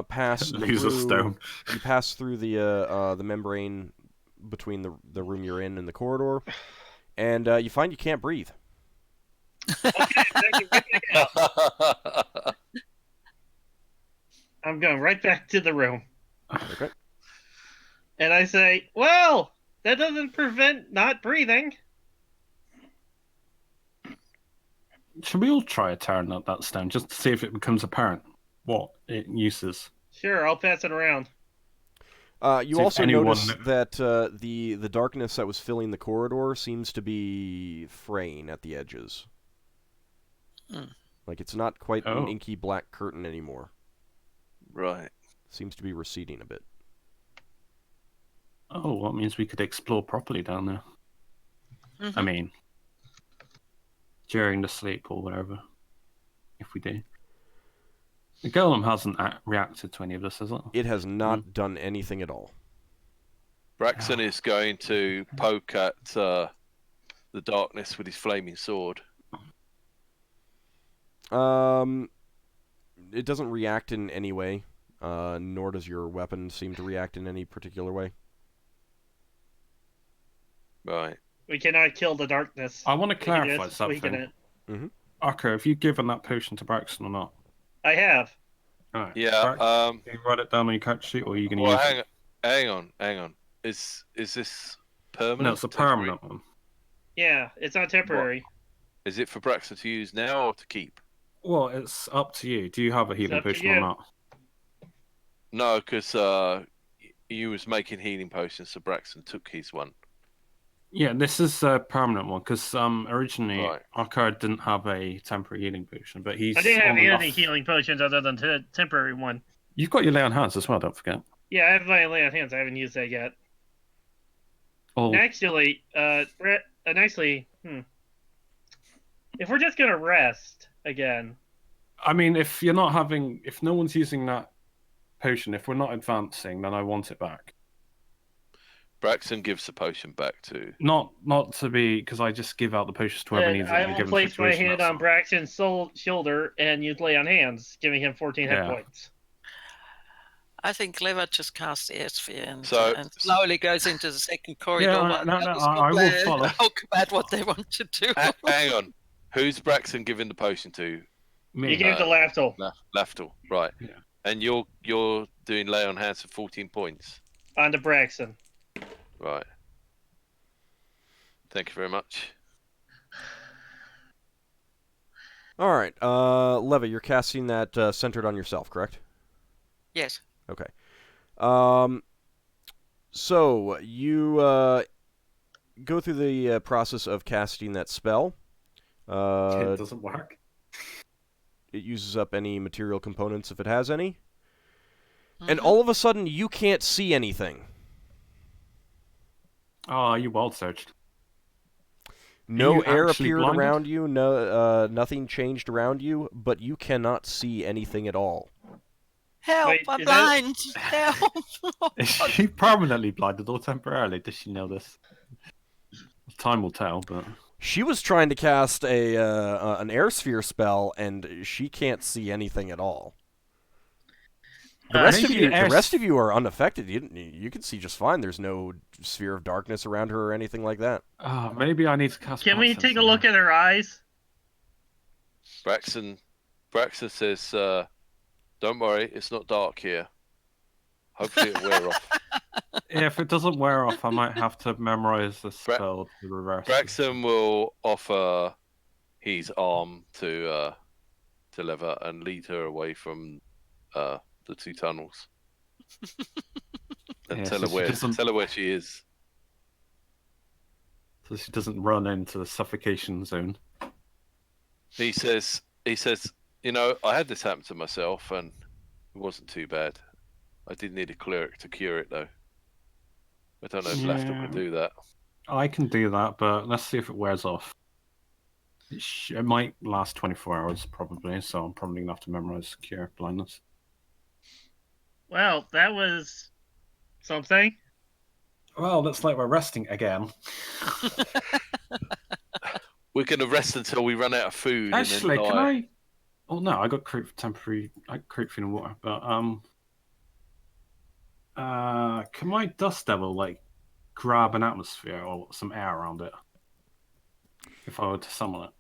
pass Lose a through. stone. You pass through the membrane between the room you're in and the corridor, and you find you can't breathe. I'm going right back to the room. Okay. And I say, well, that doesn't prevent not breathing. Should we all try tearing up that stone just to see if it becomes apparent what it uses? Sure, I'll pass it around. You See if also anyone- notice that the darkness that was filling the corridor seems to be fraying at the edges. Like it's not quite an inky black curtain anymore. Right. Seems to be receding a bit. Oh, that means we could explore properly down there. I mean, during the sleep or whatever, if we do. The golem hasn't reacted to any of this, has it? It has not done anything at all. Braxon is going to poke at the darkness with his flaming sword. It doesn't react in any way, nor does your weapon seem to react in any particular way. Right. We cannot kill the darkness. I want to We can clarify just weaken something. it. Ockar, have you given that potion to Braxton or not? I have. Alright. Yeah. Can you write it down on your character sheet, or are you going to Well, use it? hang on. Is this permanent? No, it's a temporary? permanent one. Yeah, it's not temporary. Is it for Braxton to use now or to keep? Well, it's up to you. Do you have a healing up to potion or you. not? No, because you was making healing potions, so Braxton took his one. Yeah, this is a permanent one because originally Right. Ockar didn't have a temporary healing potion, but he's I didn't have on any enough. healing potions other than the temporary one. You've got your lay on hands as well. Don't forget. Yeah, I have my lay on hands. I haven't used that yet. Oh, Actually, if we're just gonna rest again, I mean, if no one's using that potion, if we're not advancing, then I want it back. Braxton gives the potion back to. Not to be because I just give out the potions to whoever then needs it I in a will given place my situation. hand that's on all. Braxton's shoulder and use lay on hands, giving him 14 hit Yeah. points. I think Lever just casts the air sphere and slowly goes into the second corridor. Yeah, no, I will follow. Talk about what they want to do. Hang on. Who's Braxton giving the potion to? Me. You gave the Lafdul Lafdul, right? Yeah. And you're doing lay on hands for 14 points, onto Braxton. right? Thank you very much. All right, Leva, you're casting that centered on yourself, correct? Yes. Okay. So you go through the process of casting that spell. It doesn't work. It uses up any material components if it has any. And all of a sudden, you can't see anything. Oh, you wild searched. No you air actually appeared blinded? around you. No, nothing changed around you, but you cannot see anything at all. Help! Wait, I'm is that- blind. Help! Is she permanently blinded or temporarily? Does she know this? Time will tell, but She was trying to cast an air sphere spell, and she can't see anything at all. The rest of you are unaffected. You can see just fine. There's no sphere of darkness around her or anything like that. maybe I need to cast. Can we Pass take a Sense look at her eyes? Braxton says, "Don't worry, it's not dark here. Hopefully it'll wear off." Yeah, if it doesn't wear off, I might have to memorize the spell to reverse. Braxton will offer his arm to Lever and lead her away from the two tunnels and Yeah, tell so her where she is. So she doesn't run into the suffocation zone. He says, you know, I had this happen to myself and it wasn't too bad. I did need a cleric to cure it though. I don't know if Lafdul can do that. I can do that, but let's see if it wears off. It might last 24 hours, probably, so I'm probably going to have to memorize Cure Blindness. Well, that was something. Well, looks like we're resting again. We're going to rest until we run out of food. Actually, and then can die. I... Oh, no, I got temporary food and water, but, can my Dust Devil, like, grab an atmosphere or some air around it? If I were to summon it.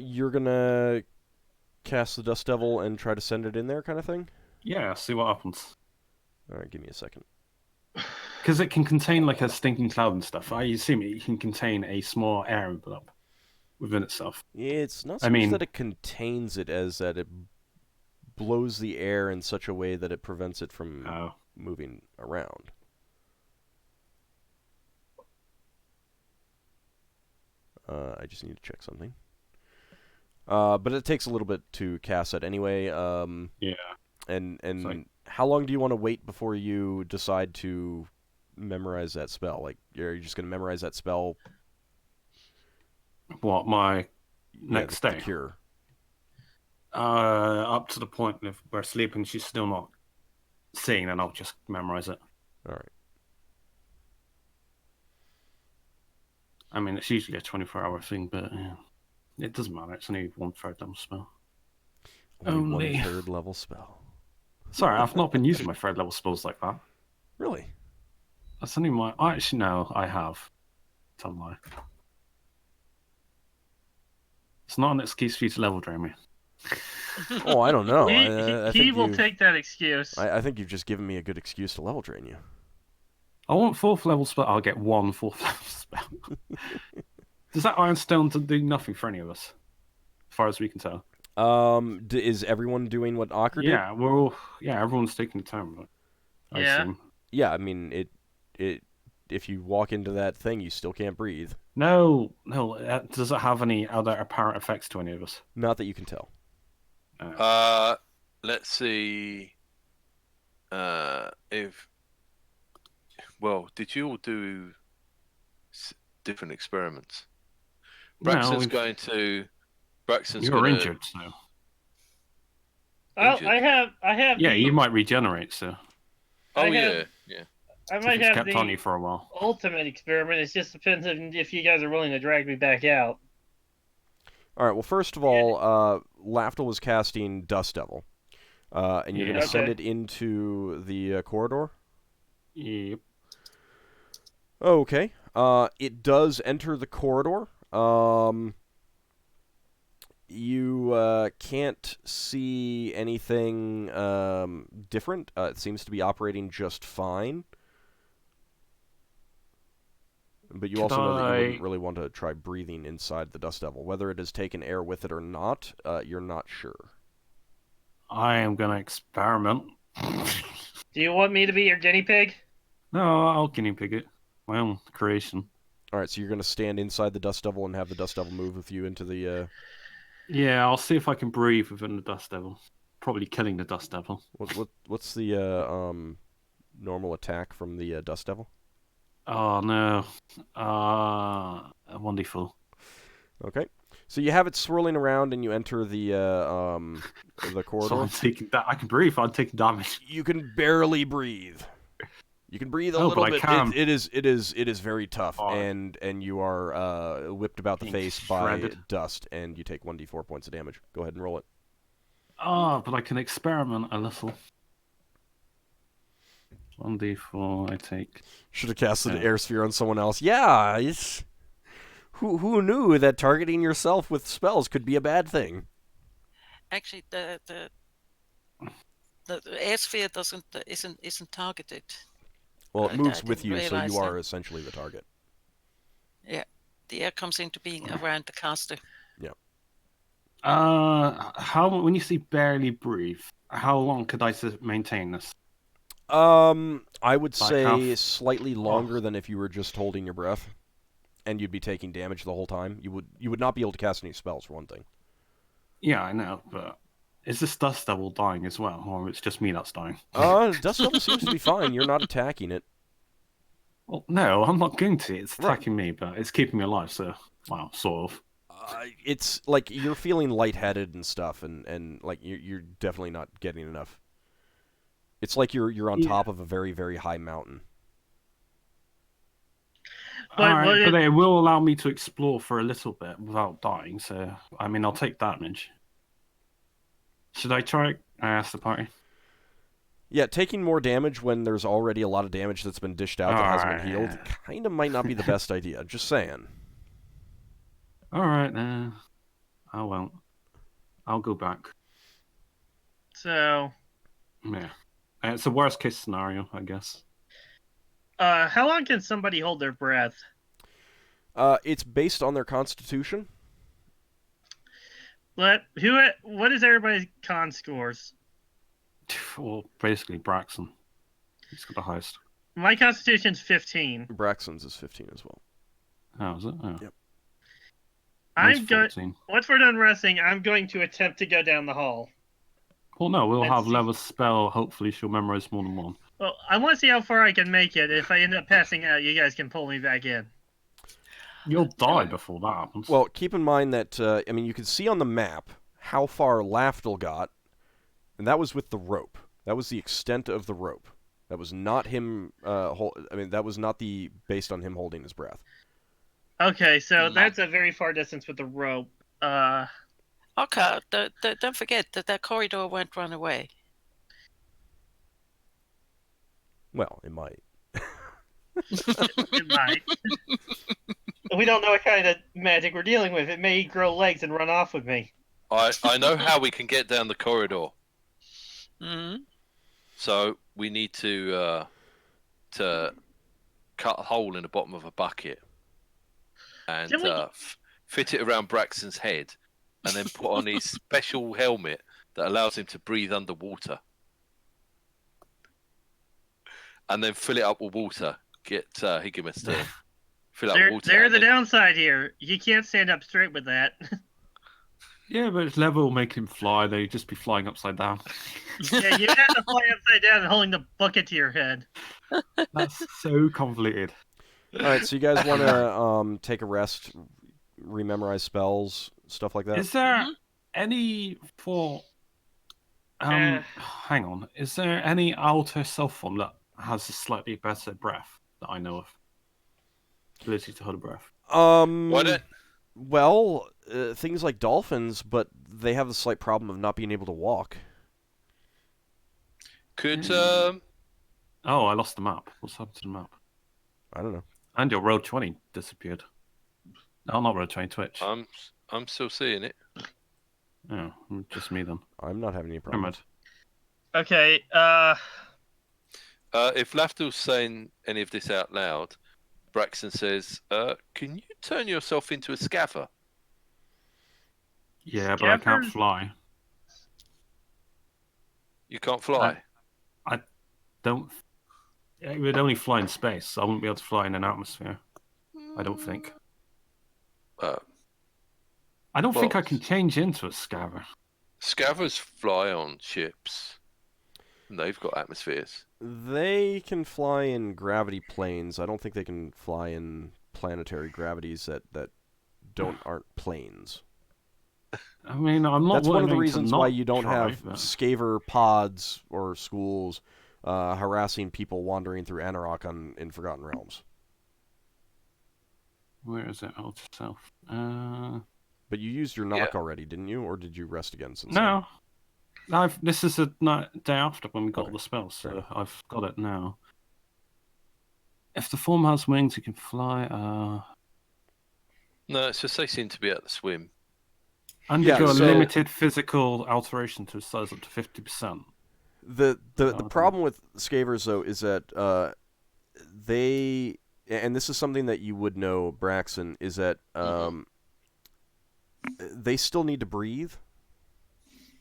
You're gonna cast the Dust Devil and try to send it in there, kind of thing? Yeah, see what happens. Alright, give me a second. Because it can contain, like, a stinking cloud and stuff. I assume it can contain a small air envelope within itself. It's not so much that it contains it as that it blows the air in such a way that it prevents it from moving around. I just need to check something. But it takes a little bit to cast that anyway. Yeah. And how long do you want to wait before you decide to memorize that spell? Like, are you just going to memorize that spell? What, my next day? The cure. Up to the point if we're sleeping, she's still not seeing, then I'll just memorize it. All right. I mean, it's usually a 24-hour thing, but yeah. It doesn't matter. It's only 1/3 level spell. Only 1/3 level spell. Sorry, I've not been using my 3rd level spells like that. Really? That's only my... Actually, no, I have. Tell lie. It's not an excuse for you to level drain me. Oh, I don't know. He will take that excuse. I think you've just given me a good excuse to level drain you. I want 4th level spell. I'll get 1 4th level spell. Does that Ironstone do nothing for any of us? As far as we can tell. Is everyone doing what Ockar did? Yeah, we're all... Yeah, everyone's taking a turn. I assume. Yeah, I mean, if you walk into that thing, you still can't breathe. No. Does it have any other apparent effects to any of us? Not that you can tell. Let's see. Well, did you all do different experiments? Braxon's going to. Braxon's You're injured, so. Oh, I have. Yeah, you might regenerate, so. Oh yeah. I might have kept on you for a while. Ultimate experiment. It just depends on if you guys are willing to drag me back out. All right. Well, first of all, Lafdul was casting Dust Devil, and you're going to send it into the corridor. Yep. Okay. It does enter the corridor. You can't see anything different. It seems to be operating just fine. But you also know that you wouldn't really want to try breathing inside the Dust Devil. Whether it has taken air with it or not, you're not sure. I am going to experiment. Do you want me to be your guinea pig? No, I'll guinea pig it. My own creation. Alright, so you're going to stand inside the Dust Devil and have the Dust Devil move with you into the... Yeah, I'll see if I can breathe within the Dust Devil. Probably killing the Dust Devil. What's the normal attack from the Dust Devil? Oh, no. 1d4. Okay. So you have it swirling around and you enter the corridor. So I'm taking I can breathe. I'm taking damage. You can barely breathe. You can breathe a little bit. It is very tough, and you are whipped about the face by dust, and you take 1d4 points of damage. Go ahead and roll it. Oh, but I can experiment a little. 1d4 I take. Should have casted an air sphere on someone else. Yeah, who knew that targeting yourself with spells could be a bad thing? Actually, the air sphere isn't targeted. Well, it moves with you, so you are essentially the target. Yeah, the air comes into being around the caster. Yeah. When you say barely breathe, how long could I maintain this? I would say slightly longer than if you were just holding your breath, and you'd be taking damage the whole time. You would not be able to cast any spells, for one thing. Yeah, I know, but is this Dust Devil dying as well, or it's just me that's dying? Dust Devil seems to be fine. You're not attacking it. Well, no, I'm not going to. It's attacking me, but it's keeping me alive, so, well, sort of. It's like you're feeling lightheaded and stuff, and like you're definitely not getting enough. It's like you're on top of a very, very high mountain. But it will allow me to explore for a little bit without dying, so, I mean, I'll take damage. Should I try it? I asked the party. Yeah, taking more damage when there's already a lot of damage that's been dished out that hasn't been healed kind of might not be the best idea. Just saying. Alright, I won't. I'll go back. So... Yeah. It's a worst case scenario, I guess. How long can somebody hold their breath? It's based on their constitution. What is everybody's con scores? Well, basically Braxon. He's got the highest. My constitution's 15. Braxton's is 15 as well. Oh, is it? Oh. Yep. I'm going. Once we're done resting, I'm going to attempt to go down the hall. Well, no, we'll have level spell. Hopefully, she'll memorize more than one. Well, I want to see how far I can make it. If I end up passing out, you guys can pull me back in. You'll die before that happens. Well, keep in mind that I mean, you can see on the map how far Lafdul got, and that was with the rope. That was the extent of the rope. That was not him. That was not based on him holding his breath. Okay, so that's a very far distance with the rope. Ockar, don't forget that corridor won't run away. Well, it might. It might. We don't know what kind of magic we're dealing with. It may grow legs and run off with me. I know how we can get down the corridor. Mm-hmm. So we need to cut a hole in the bottom of a bucket and fit it around Braxton's head, and then put on his special helmet that allows him to breathe underwater. And then fill it up with water. Get Higgimus to fill up water. There's the downside here. You can't stand up straight with that. Yeah, but its level will make him fly. They'd just be flying upside down. Yeah, you have to fly upside down and holding the bucket to your head. That's so convoluted. All right, so you guys want to take a rest, rememorize spells, stuff like that? Is there any for... hang on. Is there any alter self form that has a slightly better breath that I know of? Ability to hold a breath. Well, things like dolphins, but they have the slight problem of not being able to walk. Could Oh, I lost the map. What's happened to the map? I don't know. And your road 20 disappeared. No, not road 20, Twitch. I'm still seeing it. Oh, just me then. I'm not having any problems. Okay, if Lafdul's saying any of this out loud, Braxon says, can you turn yourself into a scaver? Yeah, but I can't fly. You can't fly? I don't... It would only fly in space, so I wouldn't be able to fly in an atmosphere. I don't think. I don't think I can change into a scaver. Scavers fly on ships. And they've got atmospheres. They can fly in gravity planes. I don't think they can fly in planetary gravities that aren't planes. I mean, I'm not. That's one of the reasons why you don't have scaver pods or schools harassing people wandering through Anarok in Forgotten Realms. Where is it? Alter self. But you used your knock already, didn't you? Or did you rest again since No. This is a day after when we got all the spells, so I've got it now. If the form has wings, it can fly. No, it's just they seem to be able to swim. And you got a limited physical alteration to a size up to 50%. The problem with scavers, though, is that they, and this is something that you would know, Braxon, is that they still need to breathe.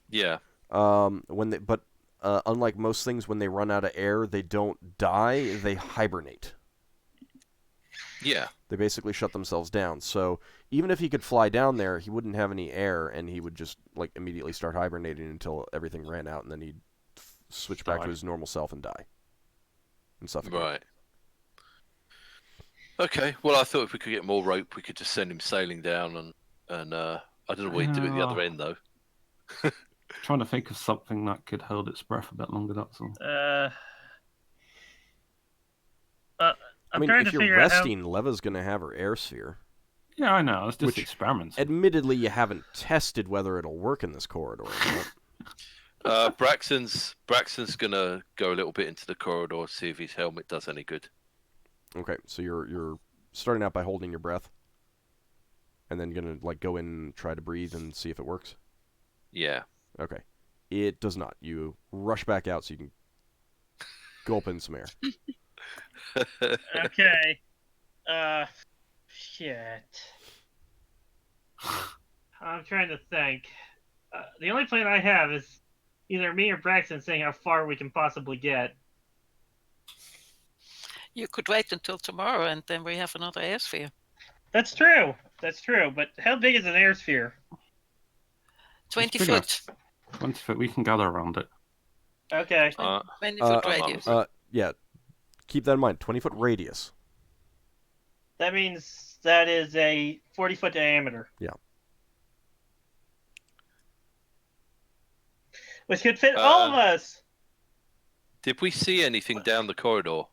Yeah. Unlike most things, when they run out of air, they don't die; they hibernate. Yeah. They basically shut themselves down. So even if he could fly down there, he wouldn't have any air, and he would just immediately start hibernating until everything ran out, and then he'd switch back to his normal self and die and suffocate. Right. Okay. Well, I thought if we could get more rope, we could just send him sailing down, and I don't know what he'd do at the other end though. Trying to think of something that could hold its breath a bit longer. That's all. I'm trying if to you're figure out how. resting, Leva's going to have her air sphere. Yeah, I know. It's just Which, experiments. Admittedly, you haven't tested whether it'll work in this corridor or not. Braxon's gonna go a little bit into the corridor, see if his helmet does any good. Okay, so you're starting out by holding your breath, and then gonna go in and try to breathe and see if it works. Yeah. Okay, it does not. You rush back out so you can gulp in some air. Okay. Shit. I'm trying to think. The only plan I have is either me or Braxton saying how far we can possibly get. You could wait until tomorrow, and then we have another air sphere. That's true. But how big is an air sphere? 20 big foot. 20 foot. We can gather around it. Okay. 20 foot radius. Yeah, keep that in mind. 20-foot radius. That means that is a 40-foot diameter. Yeah. Which could fit all of us. Did we see anything down the corridor?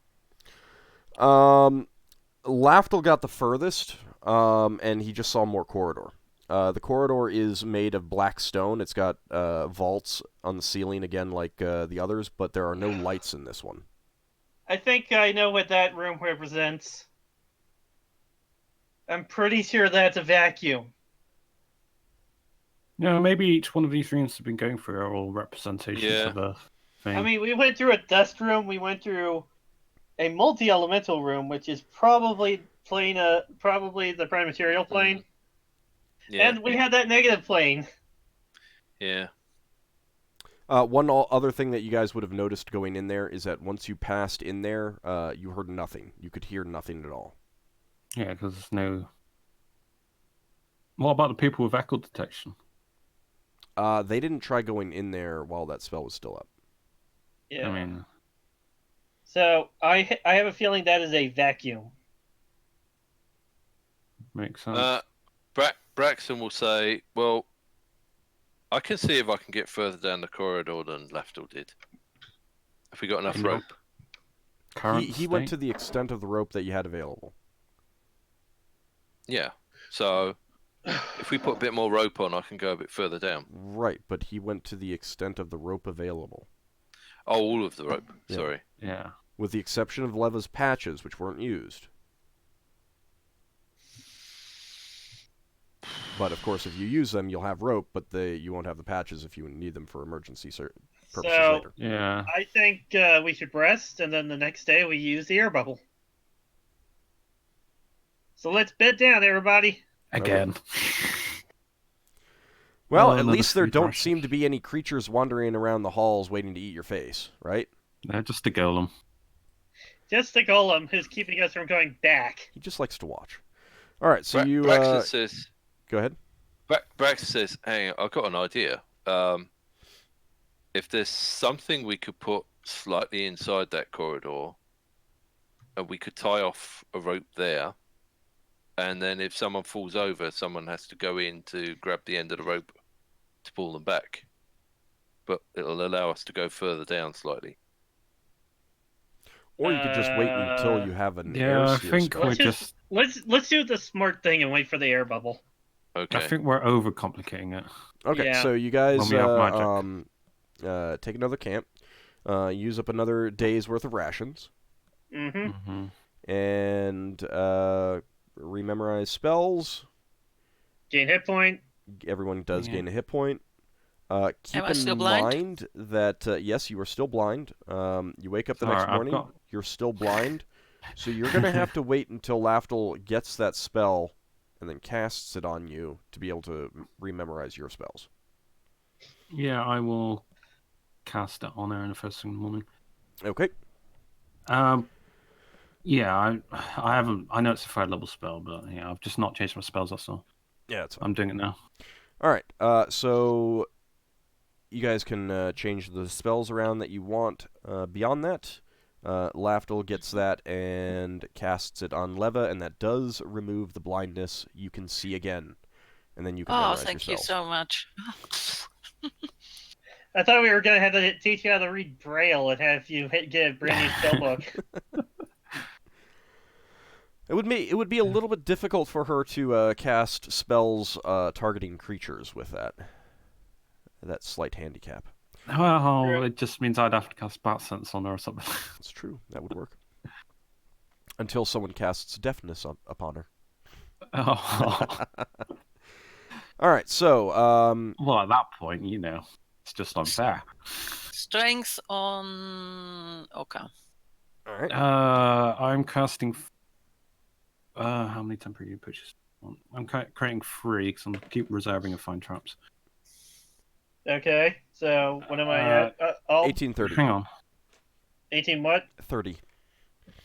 Lafdul got the furthest, and he just saw more corridor. The corridor is made of black stone. It's got vaults on the ceiling, again, like the others, but there are no lights in this one. I think I know what that room represents. I'm pretty sure that's a vacuum. Yeah, maybe each one of these rooms have been going through are all representations of a thing. I mean, we went through a dust room. We went through a multi-elemental room, which is probably the prime material plane. Yeah. And we had that negative plane. Yeah. One other thing that you guys would have noticed going in there is that once you passed in there, you heard nothing. You could hear nothing at all. Yeah, because there's no... What about the people with echo detection? They didn't try going in there while that spell was still up. Yeah. I mean... So, I have a feeling that is a vacuum. Makes sense. Braxon will say, well, I can see if I can get further down the corridor than Lafdul did. Have we got enough rope? He went to the extent of the rope that you had available. Yeah. So, if we put a bit more rope on, I can go a bit further down. Right, but he went to the extent of the rope available. Oh, all of the rope. Yeah. Sorry. Yeah. With the exception of Leva's patches, which weren't used. But, of course, if you use them, you'll have rope, but you won't have the patches if you need them for emergency purposes later. Yeah. I think we should rest, and then the next day we use the air bubble. So let's bed down, everybody. Again. Well, at least there don't seem to be any creatures wandering around the halls waiting to eat your face, right? No, just a golem. Just the golem who's keeping us from going back. He just likes to watch. All right, so you... Braxon says... Go ahead. Braxton says, hang on, I've got an idea. If there's something we could put slightly inside that corridor, and we could tie off a rope there, and then if someone falls over, someone has to go in to grab the end of the rope to pull them back. But it'll allow us to go further down slightly. Or you could just wait until you have an air I sphere think spell. we're just... Let's do the smart thing and wait for the air bubble. Okay. I think we're overcomplicating it. Okay, Yeah. so you guys When we have magic. take another camp, use up another day's worth of rations, and rememorize spells. Gain hit point. Everyone does gain a hit point. Keep Am I still in blind? mind that, yes, you are still blind. You wake up the next morning, you're still blind, so you're going to have to wait until Lafdul gets that spell and then casts it on you to be able to rememorize your spells. Yeah, I will cast it on her in the first thing in the morning. Okay. Yeah, I haven't... I know it's a 3rd-level spell, but yeah, I've just not changed my spells, that's all. Yeah, that's fine. I'm doing it now. All right, so you guys can change the spells around that you want. Beyond that, Lafdul gets that and casts it on Leva, and that does remove the blindness. You can see again, and then you can memorize your thank you spells. so much. I thought we were gonna have to teach you how to read Braille and have you get a brand new spell book. It would be a little bit difficult for her to cast spells targeting creatures with that slight handicap. Well, it just means I'd have to cast Bat Sense on her or something. It's true. That would work. Until someone casts deafness upon her. Oh. All right, so Well, at that point, it's just unfair. Strength on Ockar. all right. I'm casting. How many temporary pushes? I'm creating 3 because I'm keep reserving a Find Traps. Okay, so what am I at? 1830. Hang on. 18 what? 30.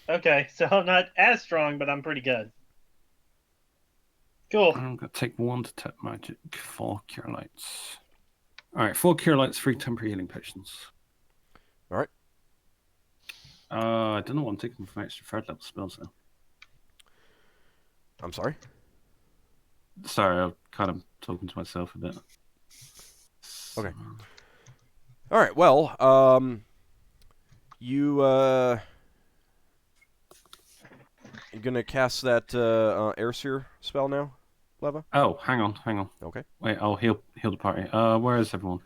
Okay, so I'm not as strong, but I'm pretty good. Cool. I'm going to take 1 detect magic, 4 cure lights. Alright, 4 cure lights, 3 temporary healing potions. Alright. I don't know what I'm taking from extra 3rd level spells though. I'm sorry? Sorry, I'm kind of talking to myself a bit. Okay. All right. Well, you're gonna cast that Airseer spell now, Leva? Oh, hang on. Okay. Wait, I'll heal the party. Where is everyone?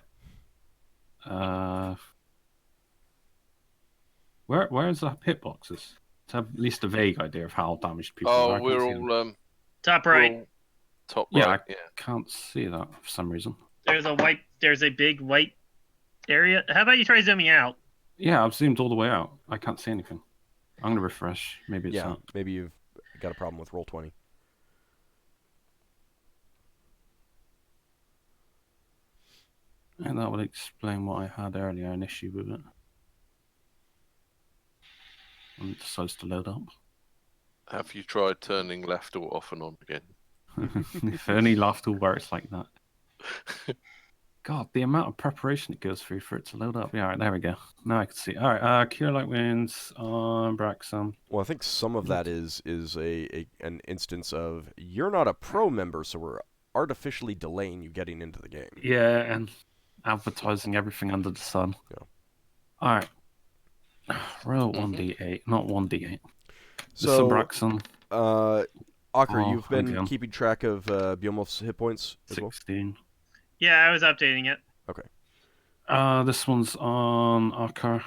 Where is the hitboxes? To have at least a vague idea of how damaged people are. I can't we're see them. all Top right. top Yeah, right. I can't see that for some reason. There's a big white area. How about you try zooming out? Yeah, I've zoomed all the way out. I can't see anything. I'm gonna refresh. Maybe it's Yeah. not. Maybe you've got a problem with Roll20. And that would explain what I had earlier, an issue with it. And it decides to load up. Have you tried turning Lafdul off and on again? If only Lafdul works like that. God, the amount of preparation it goes through for it to load up. Yeah, all right, there we go. Now I can see. All right, Cure Light Winds on Braxon. Well, I think some of that is an instance of you're not a pro member, so we're artificially delaying you getting into the game. Yeah, and advertising everything under the sun. Yeah. All right. Roll 1d8, not 1d8. So, Braxon. Ockar, you've been again. keeping track of Bjomolf's hit points as well? 16. Yeah, I was updating it. Okay. This one's on Ockar.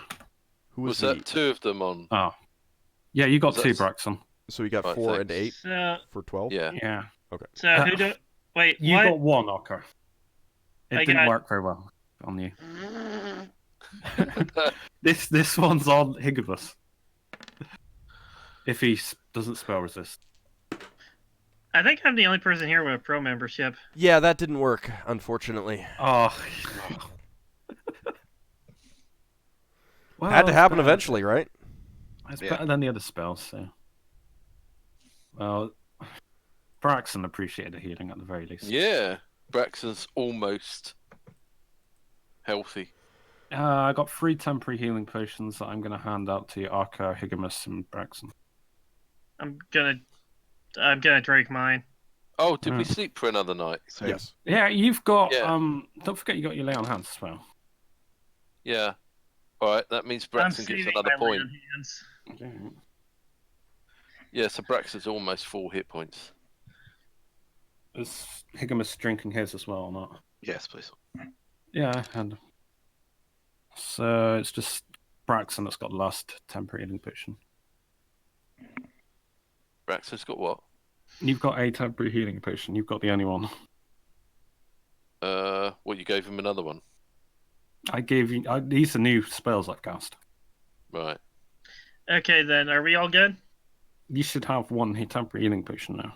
Who Was that 2 of them on? Oh. Yeah, you got Was 2, that- Braxon. So you got Right, 4 thanks. and 8 So, for 12? Yeah. Yeah. so who do? Wait, You what? got 1, Ockar. It I didn't got- work very well on you. This one's on Higgimus. If he doesn't spell resist. I think I'm the only person here with a pro membership. Yeah, that didn't work, unfortunately. Oh. Well, Had to it's happen better. eventually, right? It's Yeah. better than the other spells, so. Well, Braxon appreciated the healing at the very least. Yeah. Braxon's almost healthy. I got 3 temporary healing potions that I'm going to hand out to Ockar, Higgimus, and Braxon. I'm gonna drink mine. Oh, did we Mm. sleep for another night? So, Yes. Yeah, you've got. Yeah. Don't forget you got your lay on hands as well. Yeah. All right. That means I'm Braxon gets saving another my point. land hands. Okay. Yeah. So Braxon's almost 4 hit points. Is Higgimus drinking his as well or not? Yes, please. Yeah, and so it's just Braxon that's got the last temporary healing potion. Braxon's got what? You've got a temporary healing potion. You've got the only one. What, you gave him another one? I gave you. These are new spells I've cast. Right. Okay, then are we all good? You should have 1 temporary healing potion now.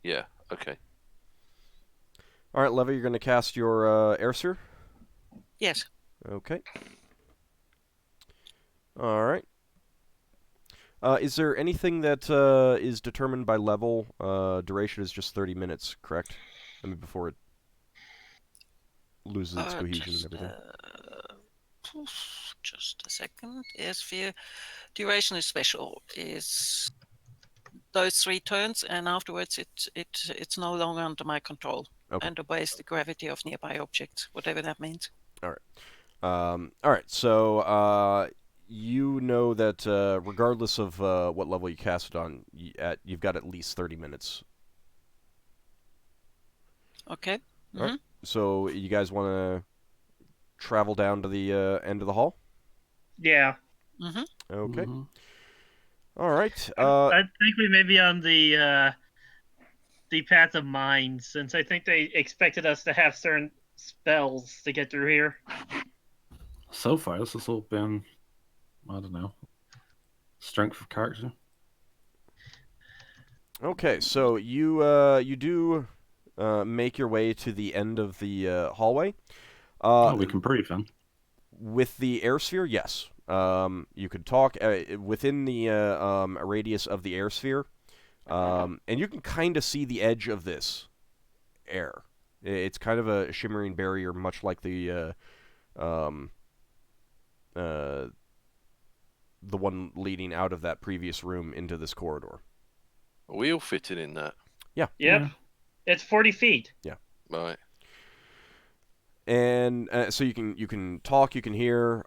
Yeah. Okay. All right, Leva, you're going to cast your Airseer? Yes. Okay. All right. Is there anything that is determined by level? Duration is just 30 minutes, correct? I mean, before it loses its cohesion and everything. Just a second. Airsphere duration is special. Is those 3 turns, and afterwards it's no longer under my control and obeys the gravity of nearby objects, whatever that means. All right. All right. So you know that regardless of what level you cast it on, you've got at least 30 minutes. Okay. All right. So you guys want to travel down to the end of the hall? Yeah. Okay. All right. I think we may be on the path of mind, since I think they expected us to have certain spells to get through here. So far, this has all been, I don't know, strength of character. Okay, so you do make your way to the end of the hallway. We can breathe then. With the air sphere, yes. You could talk within the radius of the air sphere, and you can kind of see the edge of this air. It's kind of a shimmering barrier, much like the one leading out of that previous room into this corridor. Are we all fitting in that? Yeah. Yep. Yeah. It's 40 feet. Yeah. Right. And so you can talk, you can hear.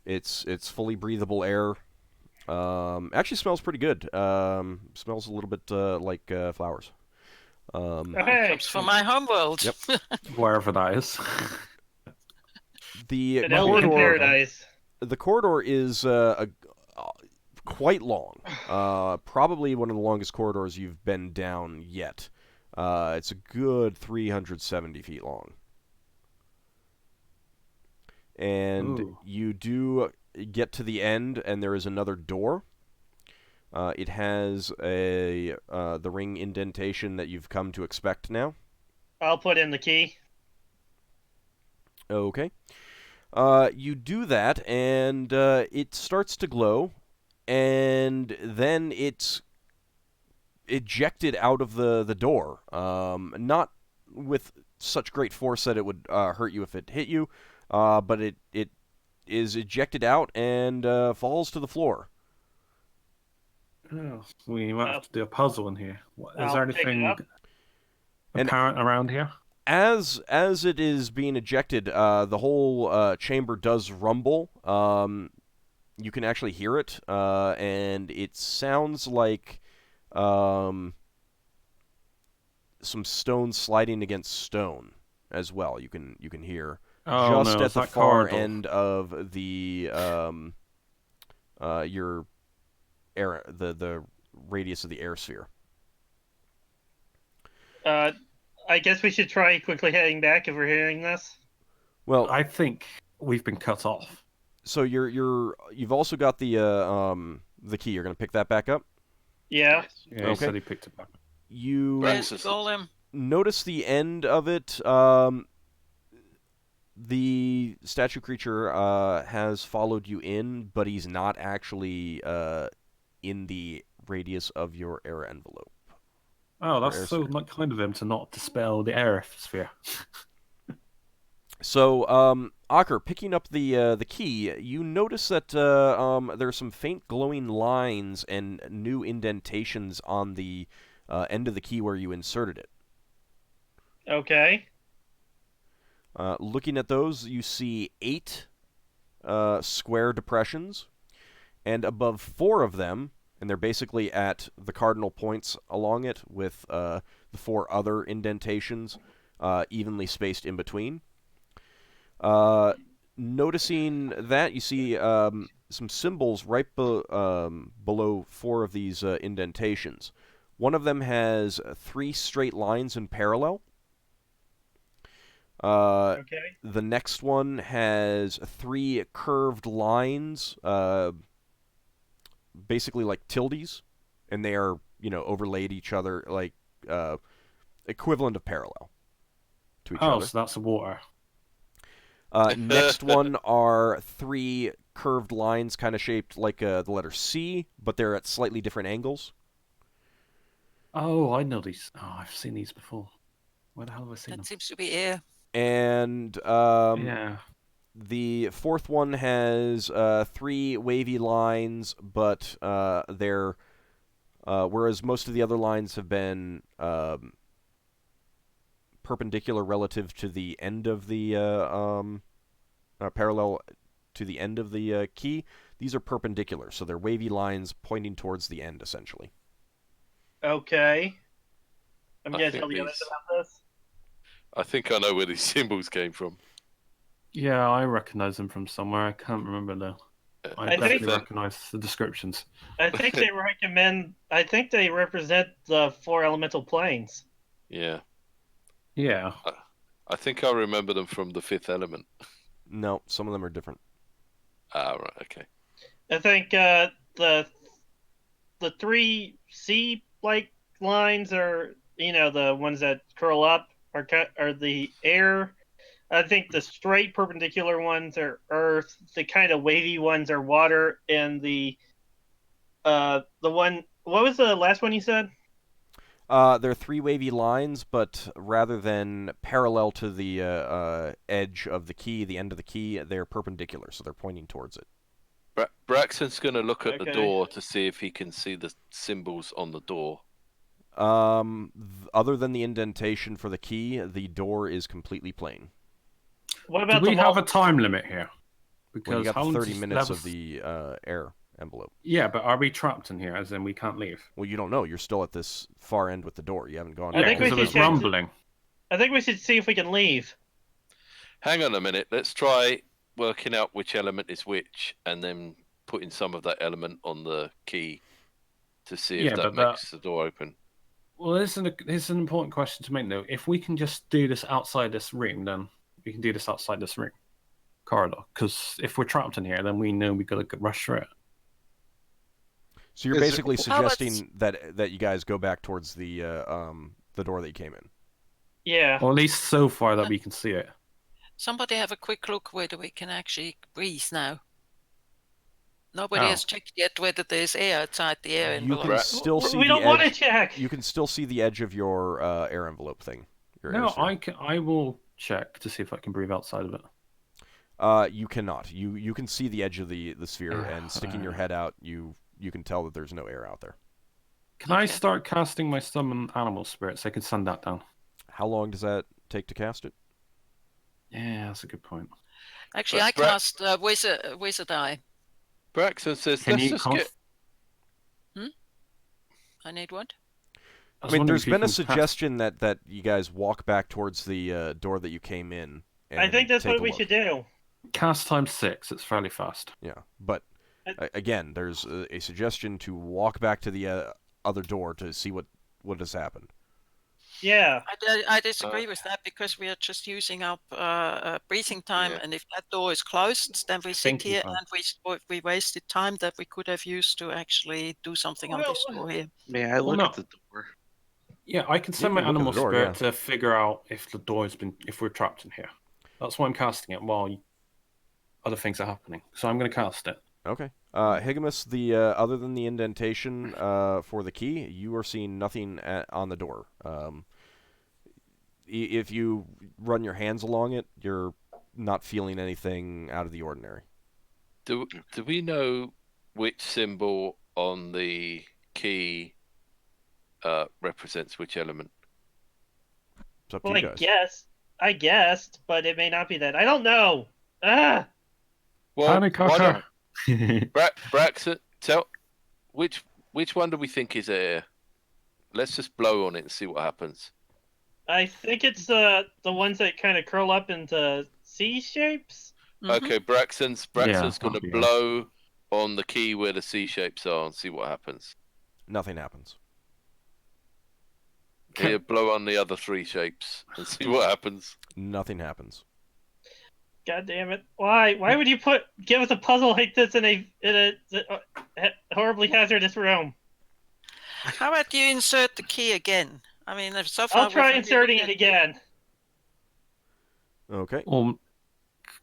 It's fully breathable air. Actually smells pretty good. Smells a little bit like flowers. Okay. For my homeworld. Yep. Wherever that is. The corridor. Paradise. The corridor is quite long. Probably one of the longest corridors you've been down yet. It's a good 370 feet long. And you do get to the end, and there is another door. It has the ring indentation that you've come to expect now. I'll put in the key. Okay. You do that, and it starts to glow, and then it's ejected out of the door. Not with such great force that it would hurt you if it hit you, but it is ejected out and falls to the floor. Oh, we might have to do a puzzle in here. Is there pick it anything up. apparent around here? As it is being ejected, the whole chamber does rumble. You can actually hear it, and it sounds like some stone sliding against stone as well. You can hear just at the far end of the your air, the radius of the air sphere. I guess we should try quickly heading back if we're hearing this. Well, I think we've been cut off. So you've also got the key. You're going to pick that back up? Yeah. Yeah, he said he picked it back. You Golem. notice the end of it. The statue creature has followed you in, but he's not actually in the radius of your air envelope. Oh, that's so kind of him to not dispel the air sphere. So, Ockar, picking up the key, you notice that there are some faint glowing lines and new indentations on the end of the key where you inserted it. Okay. Looking at those, you see 8 square depressions, and above 4 of them, and they're basically at the cardinal points along it, with the 4 other indentations evenly spaced in between. Noticing that, you see some symbols right below 4 of these indentations. One of them has 3 straight lines in parallel. Okay. The next one has 3 curved lines, basically like tildes, and they are, overlaid each other, like equivalent of parallel to each other. Oh, so that's the water. Next one are 3 curved lines, kind of shaped like the letter C, but they're at slightly different angles. Oh, I know these. Oh, I've seen these before. Where the hell have I seen them? That seems to be air. And Yeah. The fourth one has 3 wavy lines, but they're whereas most of the other lines have been perpendicular relative to the end of the parallel to the end of the key. These are perpendicular, so they're wavy lines pointing towards the end, essentially. Okay. I'm going to tell the others about this. I think I know where these symbols came from. Yeah, I recognize them from somewhere. I can't remember though. I definitely recognize the descriptions. I think they represent the 4 elemental planes. Yeah. Yeah. I think I remember them from the 5th element. No, some of them are different. Ah, right, okay. I think the 3 sea-like lines are, the ones that curl up are the air. I think the straight perpendicular ones are earth. The kind of wavy ones are water, and the one. What was the last one you said? There are 3 wavy lines, but rather than parallel to the edge of the key, the end of the key, they're perpendicular, so they're pointing towards it. Braxton's going to look at the door to see if he can see the symbols on the door. Other than the indentation for the key, the door is completely plain. What about Do we have a time limit here? Because you got the 30 minutes of the air envelope. Yeah, but are we trapped in here, as in we can't leave? Well, you don't know. You're still at this far end with the door. You haven't gone. Yeah, because it was rumbling. I think we should see if we can leave. Hang on a minute. Let's try working out which element is which, and then putting some of that element on the key to see if that makes the door open. Well, this is an important question to make, though. If we can just do this outside this room, then we can do this outside this room corridor. Because if we're trapped in here, then we know we got to rush through it. So you're basically suggesting that you guys go back towards the door that you came in. Yeah. Or at least so far that we can see it. Somebody have a quick look whether we can actually breathe now. Nobody has checked yet whether there's air outside the air envelope. You can still see we don't want to check. You can still see the edge of your air envelope thing. I will check to see if I can breathe outside of it. You cannot. You can see the edge of the sphere, and sticking your head out, you can tell that there's no air out there. Can I start casting my summon animal spirits? I can send that down. How long does that take to cast it? Yeah, that's a good point. Actually, I cast Wizard Eye. Braxon says, can let's you just get... I need what? I mean, there's been a suggestion that you guys walk back towards the door that you came in. And I think that's what we should do. Cast times 6. It's fairly fast. Yeah, but again, there's a suggestion to walk back to the other door to see what has happened. Yeah. I disagree with that because we are just using up breathing time, and if that door is closed, then we sit here and we wasted time that we could have used to actually do something on this door here. May I look at the door? Yeah, I can send my animal spirit to figure out if the door has been, if we're trapped in here. That's why I'm casting it while other things are happening. So I'm going to cast it. Okay. Higgimus, other than the indentation for the key, you are seeing nothing on the door. If you run your hands along it, you're not feeling anything out of the ordinary. Do we know which symbol on the key represents which element? It's up to you guys. I guessed, but it may not be that. I don't know. Ah. Well, Braxon, tell which one do we think is air? Let's just blow on it and see what happens. I think it's the ones that kind of curl up into C shapes. Mm-hmm. Okay, Braxon's going to blow on the key where the C shapes are and see what happens. Nothing happens. Here, blow on the other 3 shapes and see what happens. Nothing happens. God damn it! Why would you give us a puzzle like this in a horribly hazardous room? How about you insert the key again? I mean, so far I'll try inserting it again. Okay.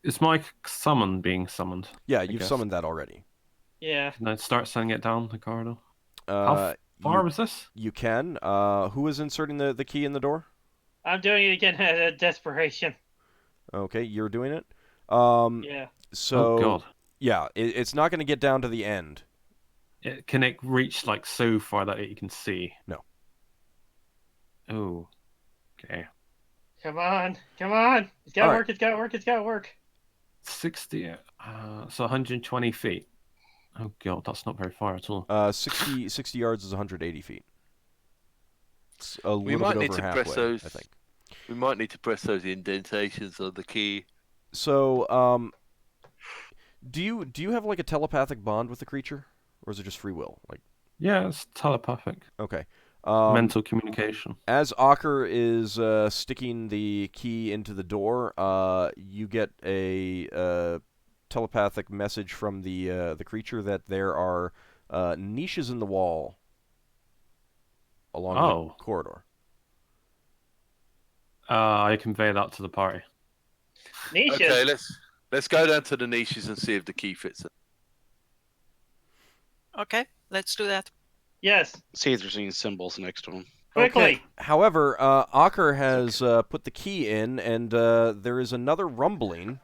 Is my summon being summoned? Yeah, you've summoned that already. Yeah. Can I start sending it down the corridor? How far was this? You can. Who is inserting the key in the door? I'm doing it again out of desperation. Okay, you're doing it. Yeah. So, Oh god. yeah, it's not going to get down to the end. Can it reach like so far that you can see? No. Oh. Okay. Come on. It's gotta All right. work. It's gotta work. 60. So 120 feet. Oh god, that's not very far at all. 60 yards is 180 feet. It's a We little might bit need over to halfway, press those. I think. We might need to press those indentations on the key. So, do you have like a telepathic bond with the creature, or is it just free will? Like, Yeah, it's telepathic. okay. Mental communication. As Ockar is sticking the key into the door, you get a telepathic message from the creature that there are niches in the wall along the corridor. I convey that to the party. Niches. Okay, let's go down to the niches and see if the key fits it. Okay, let's do that. Yes. See if there's any symbols next to them. Quickly. Okay. However, Ockar has put the key in, and there is another rumbling,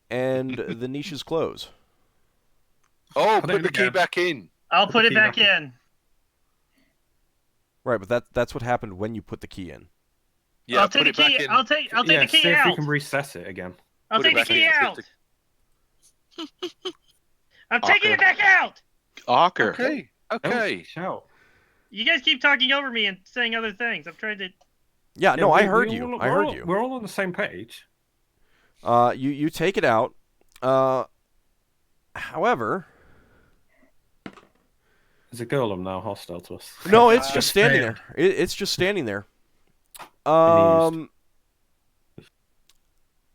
and the niches close. Oh, Put put it the key again. back in. I'll Put put the it key back back in. in. Right, but that's what happened when you put the key in. Yeah, I'll take put the it back key. in. I'll take the key see if out. we can reset it again. I'll Put it take the back key in. out. I'm taking it back out. Ockar. Okay. Okay. Shout. You guys keep talking over me and saying other things. I'm trying to. Yeah, no, I heard you. I heard you. We're all on the same page. You take it out. However, Is a golem now hostile to us? no, it's just standing there. It's just standing there.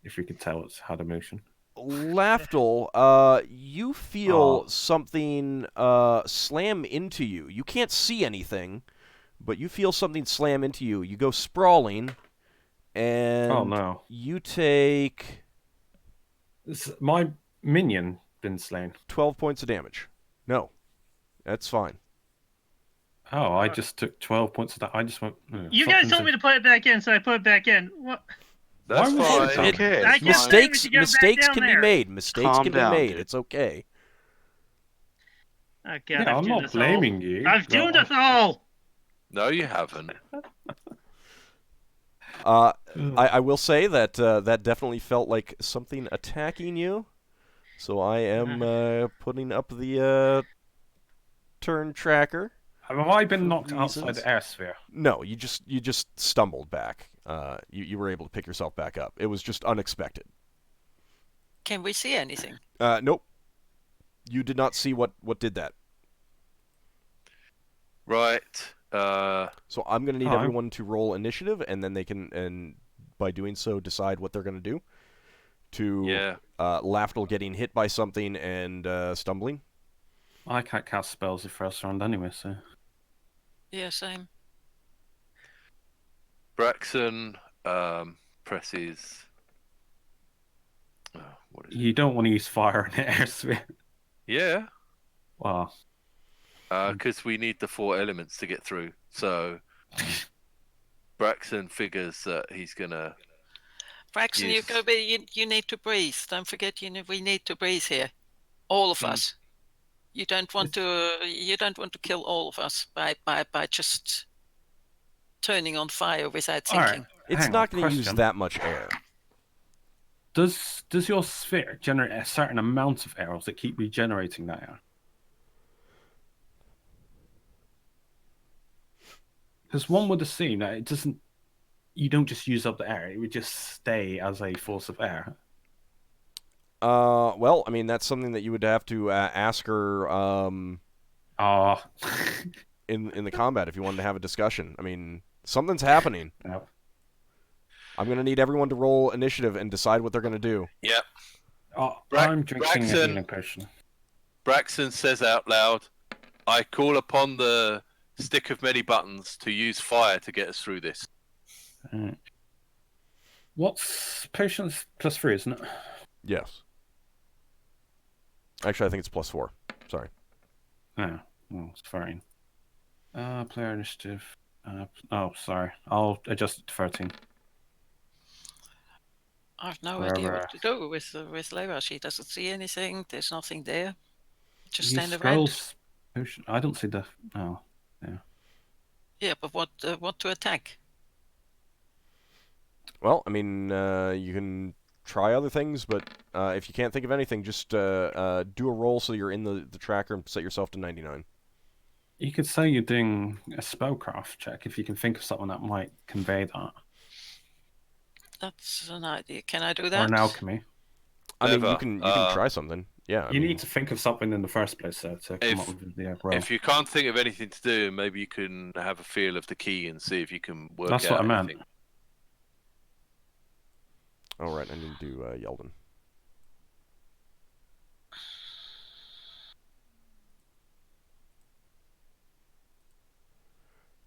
If we could tell, it's had emotion. Lafdul, you feel something slam into you. You can't see anything, but you feel something slam into you. You go sprawling, and you take... My minion been slain. 12 points of damage. No, that's fine. Oh, I just took 12 points of that. I just went... You guys told me to put it back in, so I put it back in. What? That's fine. It's okay. I It's can't fine. say we should go Mistakes back can down be there. made. Mistakes Calm can down, be made. dude. It's okay. Oh, God, Yeah, I'm not blaming you. I've doomed us all. No, you haven't. I will say that that definitely felt like something attacking you. So I am putting up the turn tracker. Have I been for knocked reasons. outside the air sphere? No, you just stumbled back. You were able to pick yourself back up. It was just unexpected. Can we see anything? Nope. You did not see what did that. Right. So I'm going to need everyone to roll initiative, and then they can, and by doing so, decide what they're going to do. Lafdul getting hit by something and stumbling. I can't cast spells the first round anyway, so... Yeah, same. Braxon presses. What is it? You don't want to use fire in the air sphere. Yeah. Wow. Because we need the 4 elements to get through. So Braxon figures that he's gonna. Braxon, use... you need to breathe. Don't forget, we need to breathe here, all of us. You don't want to kill all of us by just turning on fire without thinking. Right. It's not going to use that much air. Does your sphere generate a certain amount of air, or does it keep regenerating that air? Because one would assume that it doesn't. You don't just use up the air; it would just stay as a force of air. Well, I mean that's something that you would have to ask her. In the combat, if you wanted to have a discussion, I mean something's happening. No. I'm gonna need everyone to roll initiative and decide what they're gonna do. Yep. I'm drinking a healing potion. Braxon says out loud, "I call upon the stick of many buttons to use fire to get us through this." What's potions +3, isn't it? Yes. Actually, I think it's +4. Sorry. Oh, well, it's fine. Player initiative. Sorry. I'll adjust it to 13. I've no idea what to do with Leva. She doesn't see anything. There's nothing there. Just stand around. I don't see the. Oh, yeah. Yeah, but what to attack? Well, I mean, you can try other things, but if you can't think of anything, just do a roll so you're in the tracker and set yourself to 99. You could say you're doing a spellcraft check if you can think of something that might convey that. That's an idea. Can I do that? Or an alchemy. I mean, you can try something. Yeah. I mean, need to think of something in the first place, to come up with the roll. If you can't think of anything to do, maybe you can have a feel of the key and see if you can work That's out what I anything. meant. All right, I need to do Yeldan.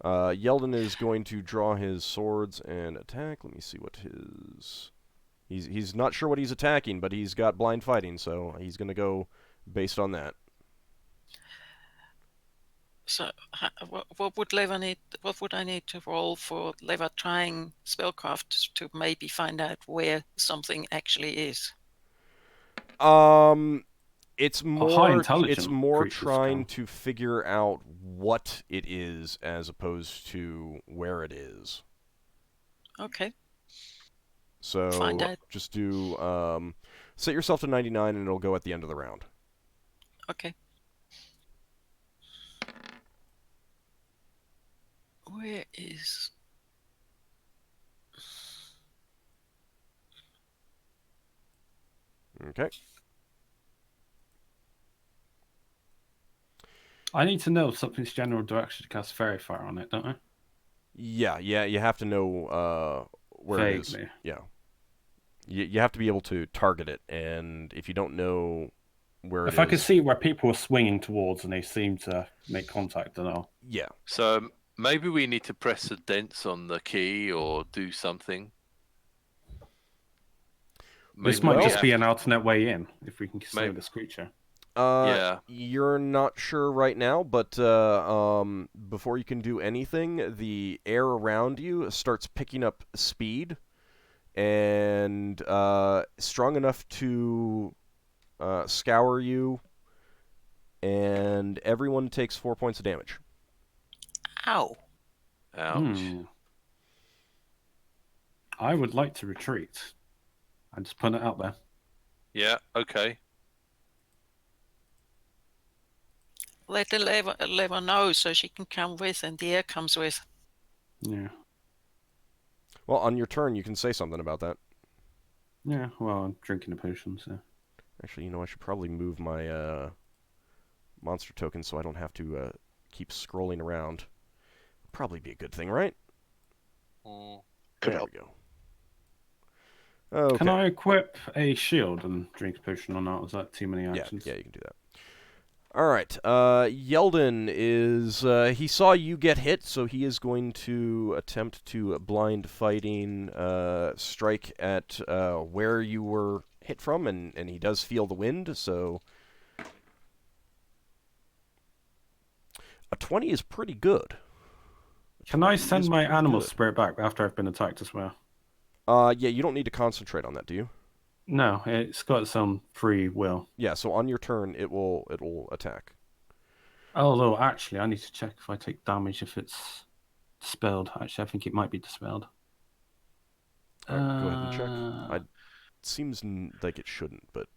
Yeldan is going to draw his swords and attack. Let me see what his... He's not sure what he's attacking, but he's got blind fighting, so he's going to go based on that. So, what would Leva need? What would I need to roll for Leva trying spellcraft to maybe find out where something actually is? It's more trying to figure out what it is as opposed to where it is. Okay. So just do set yourself to 99 and it'll go at the end of the round. Okay. Where is... Okay. I need to know something's general direction to cast Fairy Fire on it, don't I? Yeah, you have to know where it is. Yeah. You have to be able to target it, and if you don't know where it is... If I can see where people are swinging towards and they seem to make contact, I don't know. Yeah. So maybe we need to press a dents on the key or do something. This might just be an alternate way in, if we can slow this creature. Yeah. You're not sure right now, but before you can do anything, the air around you starts picking up speed, and strong enough to scour you, and everyone takes 4 points of damage. Ow. Ouch. I would like to retreat. I'm just putting it out there. Yeah, okay. Let the Leva know so she can come with and the air comes with. Yeah. Well, on your turn, you can say something about that. Yeah, well, I'm drinking a potion, so... Actually, you know, I should probably move my monster token so I don't have to keep scrolling around. Probably be a good thing, right? Could there help. we go. Okay. Can I equip a shield and drink a potion or not? Is that too many actions? Yeah, you can do that. All right. Yeldan is... he saw you get hit, so he is going to attempt to blind fighting strike at where you were hit from, and he does feel the wind, so... A 20 is pretty good. Can I send my animal spirit back after I've been attacked as well? Yeah, you don't need to concentrate on that, do you? No, it's got its own free will. Yeah, so on your turn, it'll attack. Although, actually, I need to check if I take damage if it's dispelled. Actually, I think it might be dispelled. All right, go ahead and check. It seems like it shouldn't, but...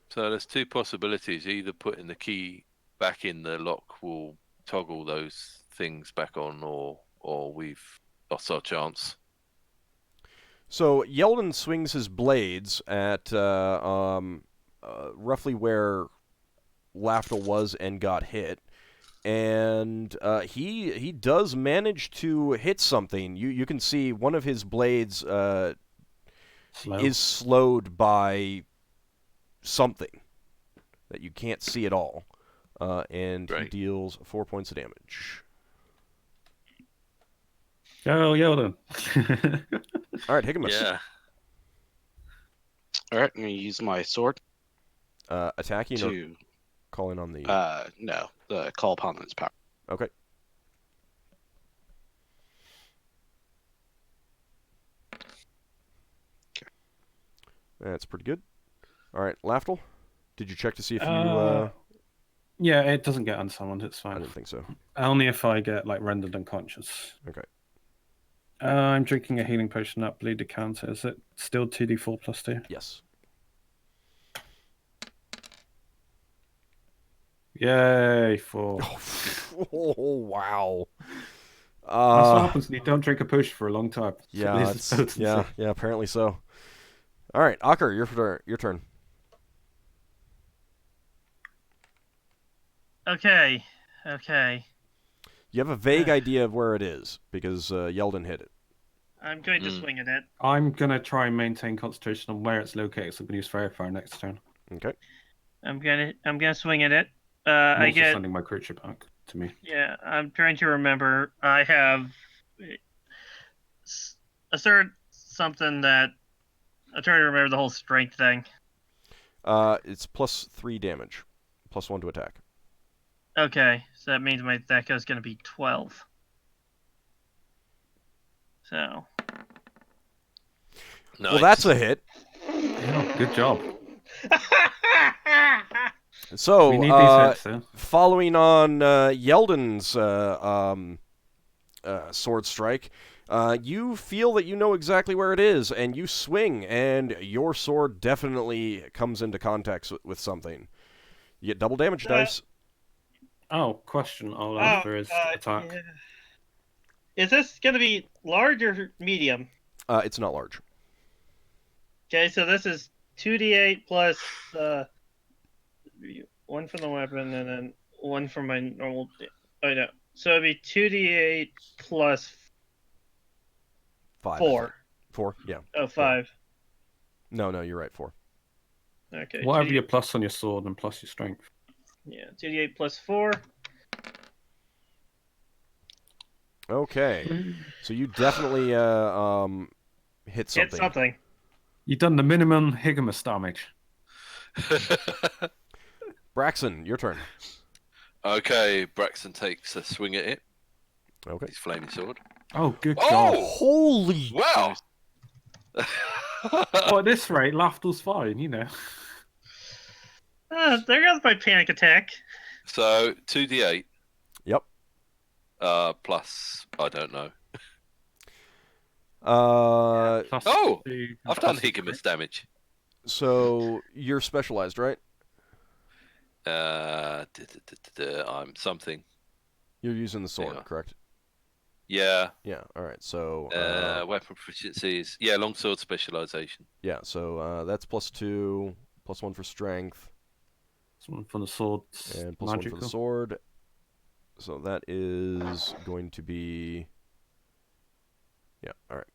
So there's two possibilities. Either putting the key back in the lock will toggle those things back on, or we've lost our chance. So Yeldan swings his blades at roughly where Lafdul was and got hit, and he does manage to hit something. You can see one of his blades is slowed by something that you can't see at all, and he deals 4 points of damage. Go, Yeldan. All right, Higgimus. Yeah. All right, I'm going to use my sword. Attacking to... or calling on the... No, the call upon its power. Okay. That's pretty good. All right, Lafdul, did you check to see if you... Yeah, it doesn't get unsummoned. It's fine. I didn't think so. Only if I get like rendered unconscious. Okay. I'm drinking a healing potion at Bleed Decanter. Is it still 2d4 plus 2? Yes. Yay, 4. Oh, wow. That's what happens when you don't drink a potion for a long time. Yeah, apparently so. All right, Ockar, your turn. Okay. You have a vague idea of where it is, because Yeldan hit it. I'm going to swing at it. I'm going to try and maintain concentration on where it's located, so I'm going to use Verify next turn. Okay. I'm gonna swing at it. I'm I also get sending my creature back to me. Yeah, I'm trying to remember. I have assert something that I'm trying to remember the whole strength thing. It's +3 damage, +1 to attack. Okay, so that means my attack is going to be 12. So. Nice. Well, that's a hit. Yeah, good job. So, we need these hits, following on Yeldan's sword strike, you feel that you know exactly where it is, and you swing, and your sword definitely comes into contact with something. You get double damage dice. Oh, question. I'll after his attack. Yeah. Is this going to be large or medium? It's not large. Okay, so this is 2d8 plus 1 from the weapon, and then 1 from my normal. Oh no, so it'd be 2d8 plus 5. 4. 4, yeah. Oh, 5. No, you're right. 4. Okay. Whatever your plus on your sword and plus your strength. Yeah, 2d8 plus 4. Okay, so you definitely hit something. Hit something. You've done the minimum Higgimus damage. Braxon, your turn. Okay, Braxon takes a swing at it. Okay. His flaming sword. Oh, good Oh! God. Holy... Wow! Well, at this rate, Lafdul's fine, you know. There goes my panic attack. So 2d8. Yep. Plus, I don't know. Plus Oh! 2, I've done plus Higgimus damage. So you're specialized, right? I'm something. You're using the sword, correct? Yeah. Yeah. All right. So weapon proficiencies. Yeah, longsword specialization. yeah. So that's +2, +1 for strength, One from the sword. and +1 magical. for the sword. So that is going to be... Yeah. All right.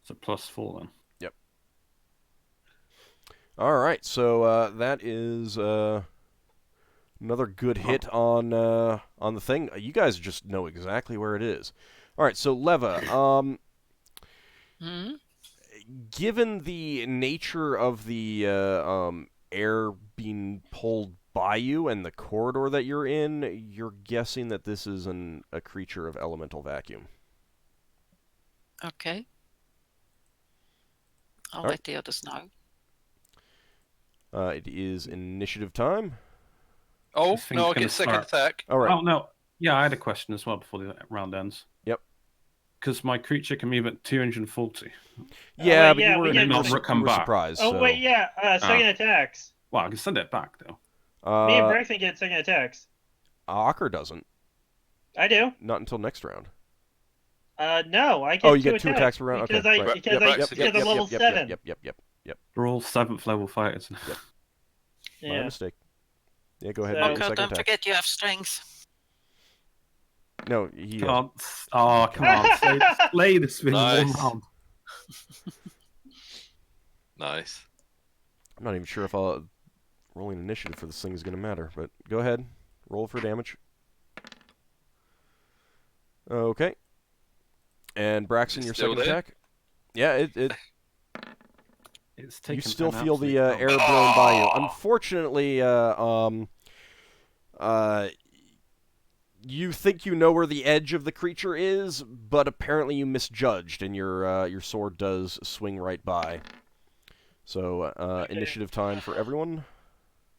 So +4 then. Yep. All right. So that is another good hit on the thing. You guys just know exactly where it is. All right. So Leva, given the nature of the air being pulled by you and the corridor that you're in, you're guessing that this is a creature of elemental vacuum. Okay. I'll let the others know. It is initiative time. Oh, This thing's no, I gonna get second start. attack. All right. Oh, no. Yeah, I had a question as well before the round ends. Yep. Because my creature can move at 240. Yeah, wait, but yeah, you we were, get- you were, Not come you were back. surprised. Oh so. wait, yeah, second attacks. Well, I can send it back, though. Me and Braxon get second attacks. Ockar doesn't. I do. Not until next round. No, I get Oh, you two get 2 attacks per round? because Okay. I right. because Yep, I'm level 7. Yep. We're all 7th level fighters. My Yeah. mistake. Yeah, go ahead So- and get your Okay, second don't attack. forget you have strength. No, he Come on. Oh, come on. Slay this thing in one Nice. round. Nice. I'm not even sure if rolling initiative for this thing is going to matter, but go ahead. Roll for damage. Okay. And Braxon, Is it your still second there? attack. Yeah, It's taken you still an feel the absolute air dump. blown by you. Unfortunately, You think you know where the edge of the creature is, but apparently you misjudged, and your sword does swing right by. So, Okay. initiative time for everyone.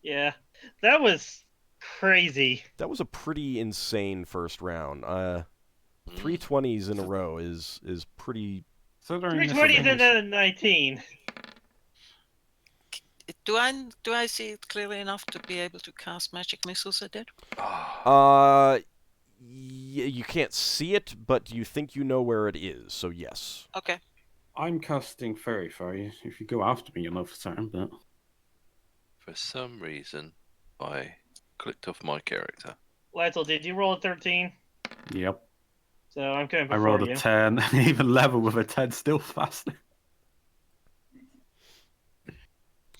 Yeah, that was crazy. That was a pretty insane first round. 3 20s in a row is pretty... 320 and then a 19. Do I see it clearly enough to be able to cast magic missiles at it? You can't see it, but you think you know where it is, so yes. Okay. I'm casting Fairy Fire. If you go after me, you'll know for certain, but... For some reason, I clicked off my character. Lafdul, did you roll a 13? Yep. So I'm coming I before rolled you. a 10, and even level with a 10 still faster.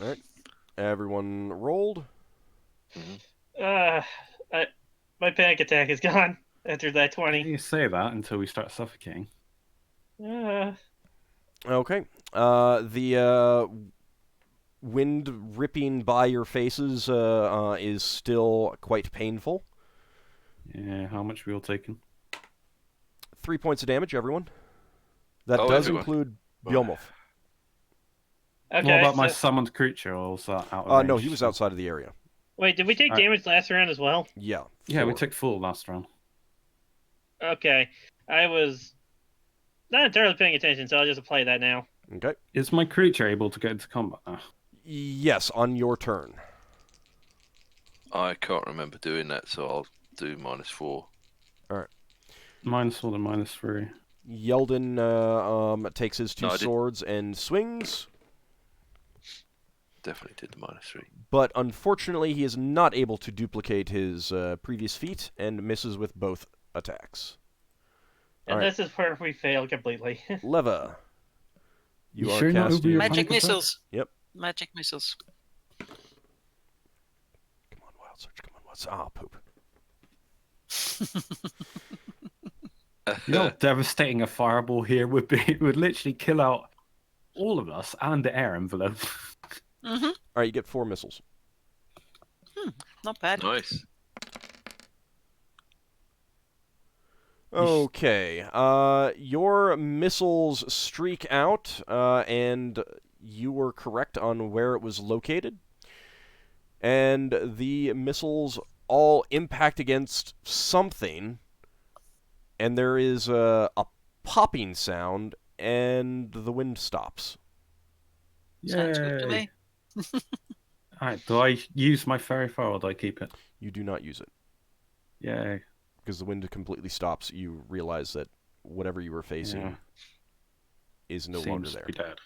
Alright. Everyone rolled. My panic attack is gone after that 20. You say that until we start suffocating. Okay. The wind ripping by your faces is still quite painful. Yeah, how much we all taking? 3 points of damage, everyone. That does everyone. include Bjolmolf. Okay. What about my summoned creature, or was that out of No, range? he was outside of the area. Wait, did we take damage last round as well? Yeah. Yeah, we 4. took full last round. Okay. I was not entirely paying attention, so I'll just apply that now. Okay. Is my creature able to get into combat now? Yes, on your turn. I can't remember doing that, so I'll do -4. Alright. -4 and -3. Yeldan takes his 2 No, I didn't. swords and swings, Definitely did the -3. but unfortunately he is not able to duplicate his previous feat and misses with both attacks. And Alright. this is where we fail completely. Leva. You You are sure not over casting... your Magic panic attack? missiles. Yep. Magic missiles. Come on, Wild Search. Come on, what's... Ah, poop. You know how devastating a fireball here would be? It would literally kill out all of us and the air envelope. Alright, you get 4 missiles. Not bad. Nice. Okay, your missiles streak out, and you were correct on where it was located. And the missiles all impact against something, and there is a popping sound, and the wind stops. Sounds good to me. Alright, do I use my Fairy Fire or do I keep it? You do not use it. Yay. Because the wind completely stops, you realize that whatever you were facing is no longer Seems there. to be dead.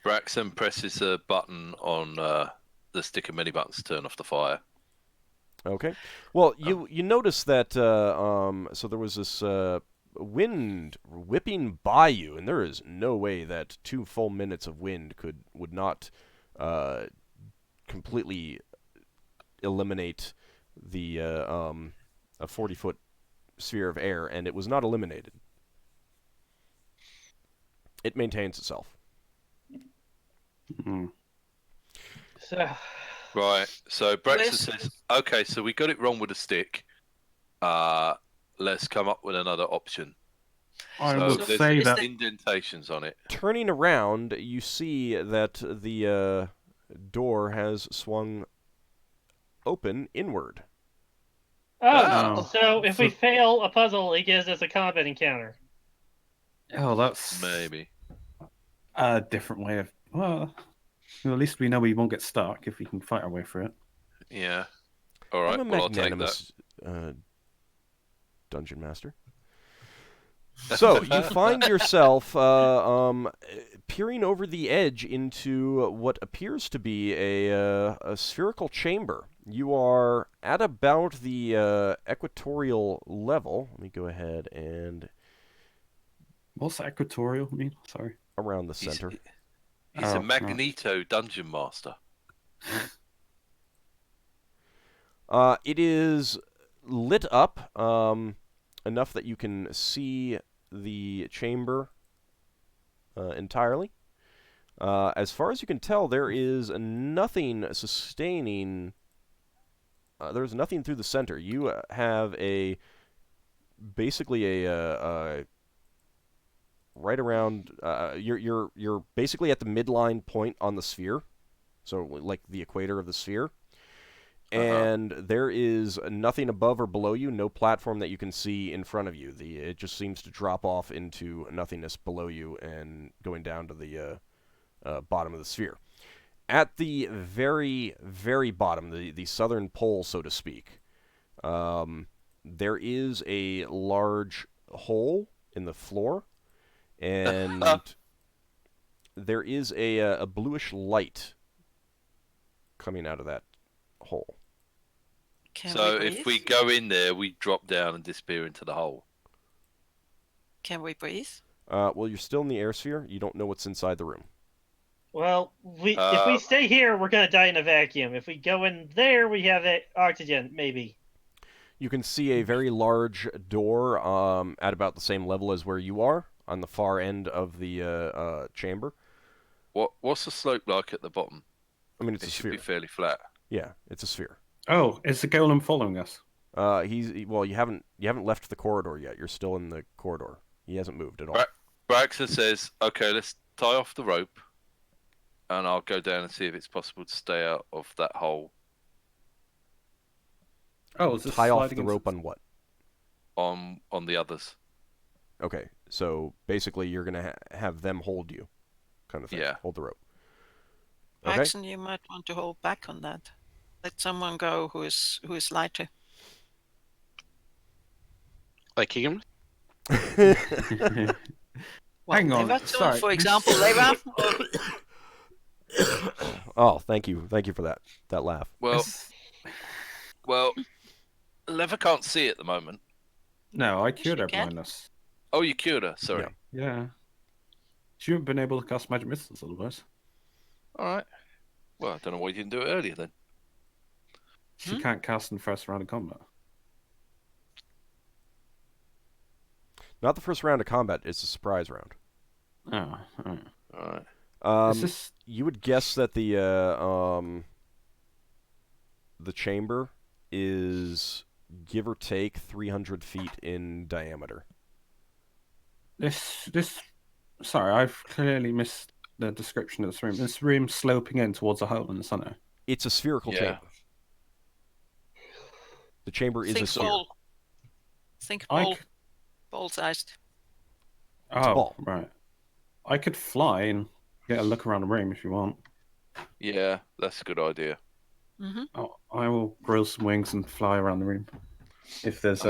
Braxon presses a button on the stick of many buttons to turn off the fire. Okay. Well, you notice that so there was this wind whipping by you, and there is no way that 2 full minutes of wind would not completely eliminate the a 40-foot sphere of air, and it was not eliminated. It maintains itself. So, Right, so Braxton says, okay, so we got it wrong with the stick. Let's come up with another option. I So would there's say that... indentations on it. Turning around, you see that the door has swung open inward. so if we fail a puzzle, it gives us a combat encounter. Oh, that's... Maybe. a different way of... Well, at least we know we won't get stuck if we can fight our way through it. Yeah. All right, I'm a well, I'll take that. magnanimous dungeon master. So, you find yourself peering over the edge into what appears to be a spherical chamber. You are at about the equatorial level. Let me go ahead and... What's equatorial mean? Sorry. Around the center. He's a Magneto dungeon master. It is lit up enough that you can see the chamber entirely. As far as you can tell, there is nothing sustaining... there's nothing through the center. You have a basically right around. You're basically at the midline point on the sphere, so like the equator of the sphere. And there is nothing above or below you, no platform that you can see in front of you. It just seems to drop off into nothingness below you and going down to the bottom of the sphere. At the very, very bottom, the southern pole, so to speak, there is a large hole in the floor, and there is a bluish light coming out of that hole. So if we go in there, we drop down and disappear into the hole. Can we breathe? Well, you're still in the air sphere. You don't know what's inside the room. Well, if we stay here, we're gonna die in a vacuum. If we go in there, we have oxygen, maybe. You can see a very large door at about the same level as where you are, on the far end of the chamber. What's the slope like at the bottom? I mean, it's a should sphere. Be fairly flat. Yeah, it's a sphere. Oh, is the golem following us? Well, you haven't left the corridor yet. You're still in the corridor. He hasn't moved at all. Braxon says, "Okay, let's tie off the rope, and I'll go down and see if it's possible to stay out of that hole." Oh, is this tie off the rope on what? On the others. Okay, so basically you're gonna have them hold you, kind of thing. Yeah. Hold the rope. Okay. Braxon, you might want to hold back on that. Let someone go who is lighter. Like Higgimus? Hang on, Levalithana, sorry. for example, Leva. Oh, thank you for that laugh. Well, Leva can't see at the moment. No, I cured her She can. blindness. Oh, you cured her. Sorry. Yeah. She wouldn't have been able to cast magic missiles otherwise. All right. Well, I don't know why you didn't do it earlier then. She can't cast in the first round of combat. Not the first round of combat. It's a surprise round. Oh, alright. All right. You would guess that the chamber is give or take 300 feet in diameter. Sorry, I've clearly missed the description of this room. This room sloping in towards a hole in the center. It's a spherical chamber. The chamber is a sphere. Think ball-sized. Oh, right. I could fly and get a look around the room if you want. Yeah, that's a good idea. Mm-hmm. Oh, I will grow some wings and fly around the room. If there's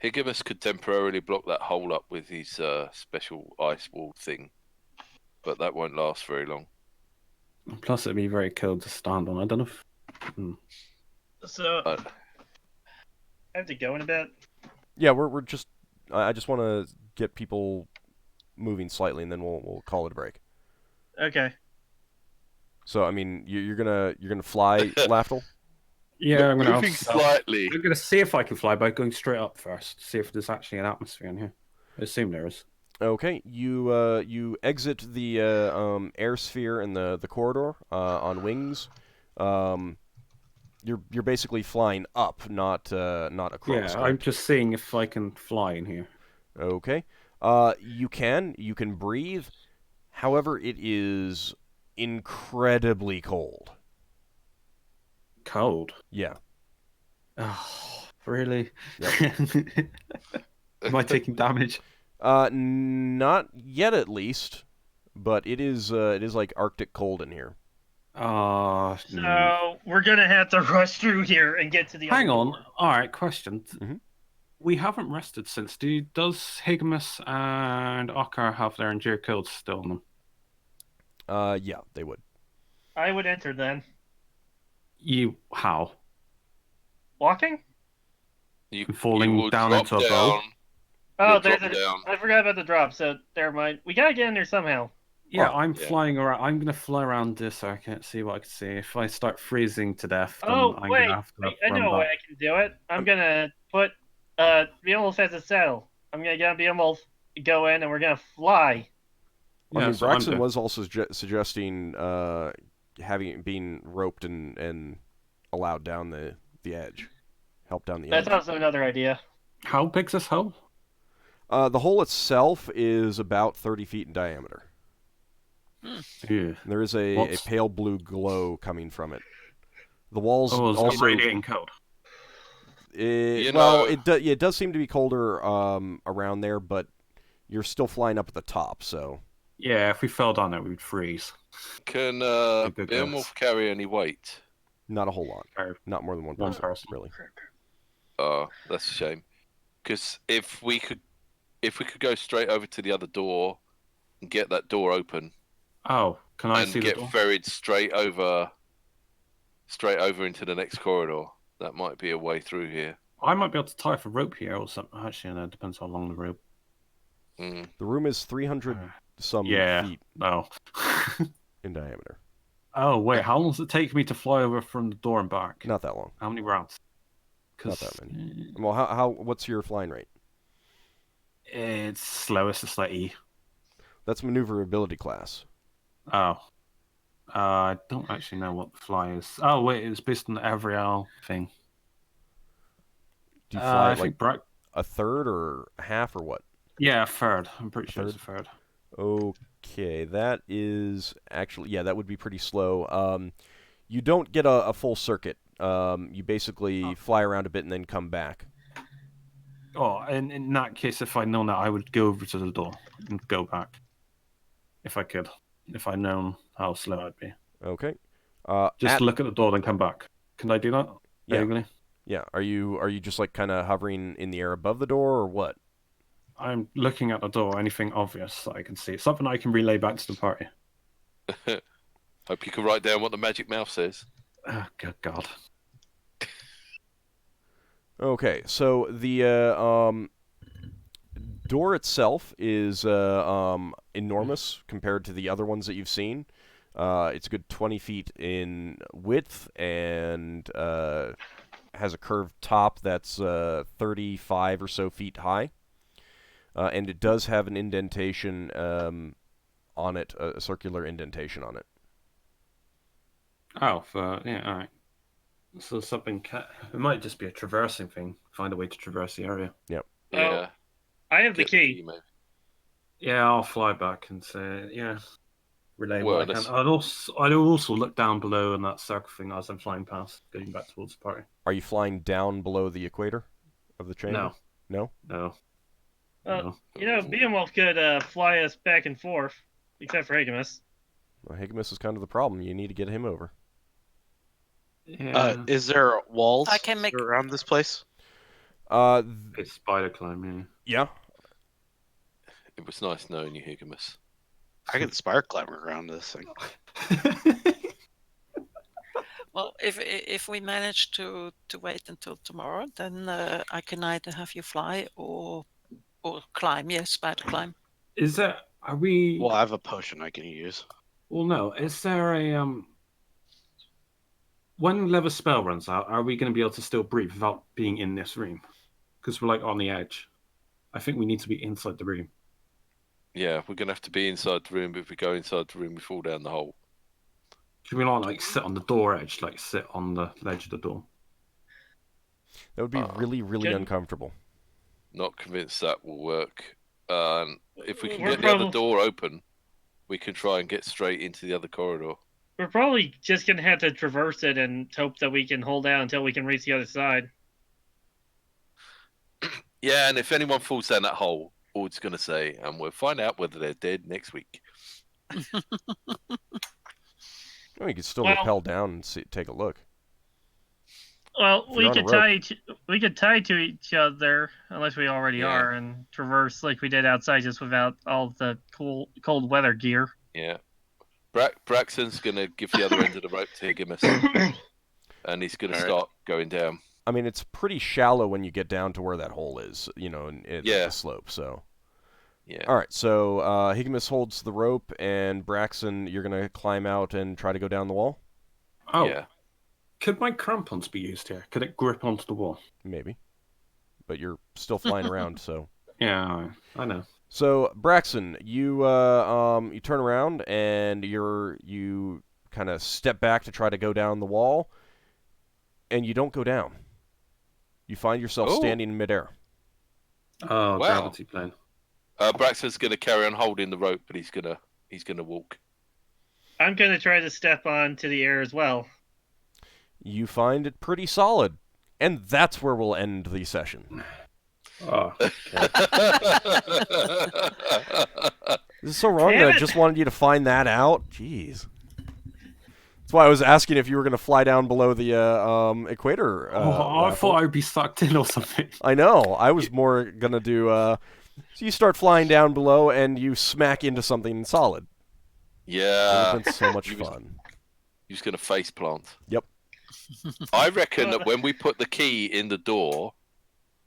Higgimus could temporarily block that hole up with his special ice wall thing, but that won't last very long. Plus, it'd be very cold to stand on. I don't know if... So, I have to go in a bit. Yeah, we're just. I just want to get people moving slightly, and then we'll call it a break. Okay. So I mean, you're gonna fly, Lafdul? Yeah, I'm gonna moving slightly. I'm gonna see if I can fly by going straight up first. See if there's actually an atmosphere in here. I assume there is. Okay, you exit the air sphere in the corridor on wings. You're basically flying up, not across. Yeah, correct? I'm just seeing if I can fly in here. Okay. You can breathe. However, it is incredibly cold. Cold? Yeah. Oh, really? Yep. Am I taking damage? Not yet, at least. But it is like Arctic cold in here. So we're gonna have to rush through here and get to the. Hang other on. door. All right, question. Mm-hmm. We haven't rested since. Does Higgimus and Ockar have their endure codes still on them? Yeah, they would. I would enter then. How? Walking? You Falling will down drop into a bowl? Oh, You'll there's drop down. I forgot about the drop. So never mind. We gotta get in there somehow. Yeah, Oh, I'm flying around. I'm gonna fly around this circuit, see what I can see. If I start freezing to death, then I'm Wait, gonna have to I run know a way back. I can do it. I'm gonna put Beowulf as a saddle. I'm gonna get Beowulf, go in, and we're gonna fly. I mean, so I'm Braxon good. was also suggesting being roped and allowed down the edge. help down the That's edge. also another idea. How big's this hole? The hole itself is about 30 feet in diameter. Yeah. There is a pale blue glow coming from it. The walls it's also radiating cold. it does seem to be colder around there, but you're still flying up at the top, so. Yeah, if we fell down it, we'd freeze. Can Beowulf carry any weight? Not a whole lot. Not more than one person, really. Oh, that's a shame. Because if we could go straight over to the other door and get that door open. Oh, can I see the door? And get ferried straight over into the next corridor. That might be a way through here. I might be able to tie off a rope here or something. Actually, no, it depends how long the rope. The room is 300 some feet in diameter. Oh, wait, how long does it take me to fly over from the door and back? Not that long. How many rounds? Not that many. Well, what's your flying rate? It's slowest, it's like E. That's maneuverability class. Oh. I don't actually know what the fly is. Oh, wait, it's based on the every hour thing. Do you fly a third or half or what? Yeah, a third. I'm pretty sure it's a third. Okay, that is actually, that would be pretty slow. You don't get a full circuit. You basically fly around a bit and then come back. Oh, and in that case, if I'd known that, I would go over to the door and go back. If I could. If I'd known how slow I'd be. Okay. Just look at the door, then come back. Can I do that? Yeah. Vaguely? Yeah. Are you just like kind of hovering in the air above the door, or what? I'm looking at the door. Anything obvious that I can see? Something I can relay back to the party. Hope you can write down what the magic mouth says. Oh, good God. Okay, so the door itself is enormous compared to the other ones that you've seen. It's a good 20 feet in width and has a curved top that's 35 or so feet high. And it does have an indentation on it, a circular indentation on it. Oh, yeah, all right. So something, it might just be a traversing thing. Find a way to traverse the area. Yep. Yeah. I have the key. Yeah, I'll fly back and say, relay what I can. I'd also look down below in that circle thing as I'm flying past, getting back towards the party. Are you flying down below the equator of the chamber? No. No? No. Beowulf could fly us back and forth, except for Higgimus. Well, Higgimus is kind of the problem. You need to get him over. Yeah. Is there walls I can make... around this place? It's spider climb, yeah. It was nice knowing you, Higgimus. I can spider climb around this thing. Well, if we manage to wait until tomorrow, then I can either have you fly or climb. Yes, spider climb. Is there? Are we? Well, I have a potion I can use. Well, no. Is there a when level spell runs out, are we going to be able to still breathe without being in this room? Because we're like on the edge. I think we need to be inside the room. Yeah, we're going to have to be inside the room, but if we go inside the room, we fall down the hole. Can we not like sit on the door edge, like sit on the ledge of the door? That would be really uncomfortable. Not convinced that will work. If we can get the other door open, we can try and get straight into the other corridor. We're probably just going to have to traverse it and hope that we can hold out until we can reach the other side. Yeah, and if anyone falls down that hole, all it's going to say, and we'll find out whether they're dead next week. Well, you could still rappel down and take a look. Well, we could tie to each other, unless we already are, and traverse like we did outside, just without all the cold weather gear. Yeah. Braxon's going to give the other end of the rope to Higgimus, and he's going to start going down. I mean, it's pretty shallow when you get down to where that hole is, in the slope, so... Yeah. All right, so Higgimus holds the rope, and Braxon, you're going to climb out and try to go down the wall? Oh, yeah. Could my crampons be used here? Could it grip onto the wall? Maybe. But you're still flying around, so... Yeah, I know. So, Braxon, you turn around, and you kind of step back to try to go down the wall, and you don't go down. You find yourself standing in midair. Oh, Wow. gravity plane. Braxton's going to carry on holding the rope, but he's gonna walk. I'm gonna try to step onto the air as well. You find it pretty solid. And that's where we'll end the session. Oh, okay. This is so wrong that I just wanted you to find that out. Jeez. That's why I was asking if you were going to fly down below the equator. I thought I'd be sucked in or something. I know. I was more going to do... so you start flying down below, and you smack into something solid. Yeah. It's been so much fun. You're just going to face plant. Yep. I reckon that when we put the key in the door,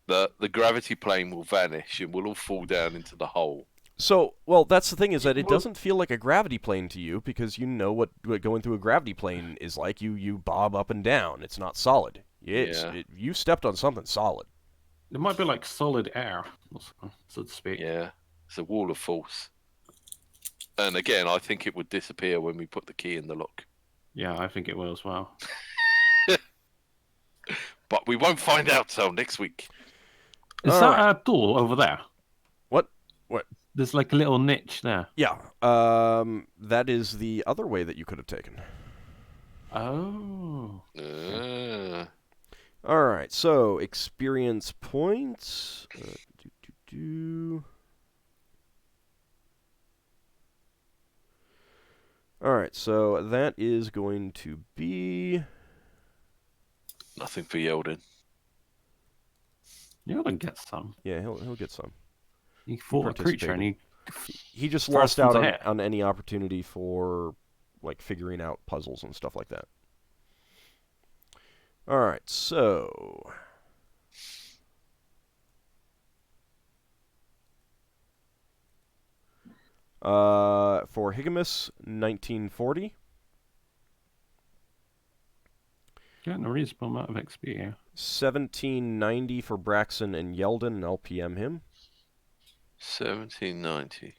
the gravity plane will vanish and we'll all fall down into the hole. So, well, that's the thing, is that it doesn't feel like a gravity plane to you, because you know what going through a gravity plane is like. You bob up and down. It's not solid. You stepped on something solid. It might be like solid air, so to speak. Yeah, it's a wall of force. And again, I think it would disappear when we put the key in the lock. Yeah, I think it will as well. But we won't find out till next week. Is that a door over there? What? There's like a little niche there. Yeah. That is the other way that you could have taken. Oh. All right. So experience points. All right. So that is going to be nothing for Yeldan. Yeldan gets some. Yeah, he'll get some. He fought a creature and he just lost out on any opportunity for like figuring out puzzles and stuff like that. All right, so for Higgimus, 1940. Getting a reasonable amount of XP here. 1790 for Braxon and Yeldan, and LPM him. 1790.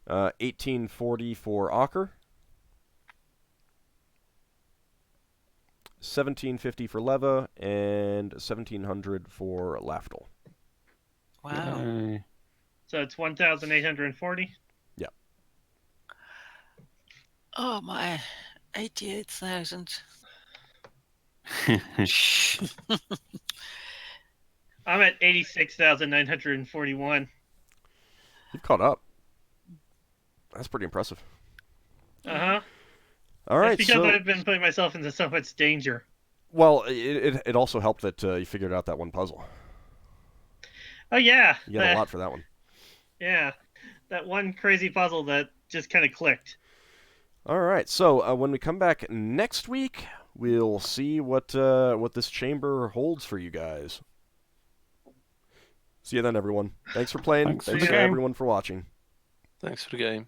1840 for Ockar. 1750 for Leva, and 1700 for Lafdul. Wow. Yay. So it's 1,840. Yeah. Oh my, 88,000. I'm at 86,941. You've caught up. That's pretty impressive. Uh-huh. All right, it's because I've been putting myself into so much danger. Well, it also helped that you figured out that one puzzle. Oh, yeah. You got a lot for that one. Yeah. That one crazy puzzle that just kind of clicked. All right, so when we come back next week, we'll see what this chamber holds for you guys. See you then, everyone. Thanks for playing. Thanks to everyone for watching. Thanks for the game.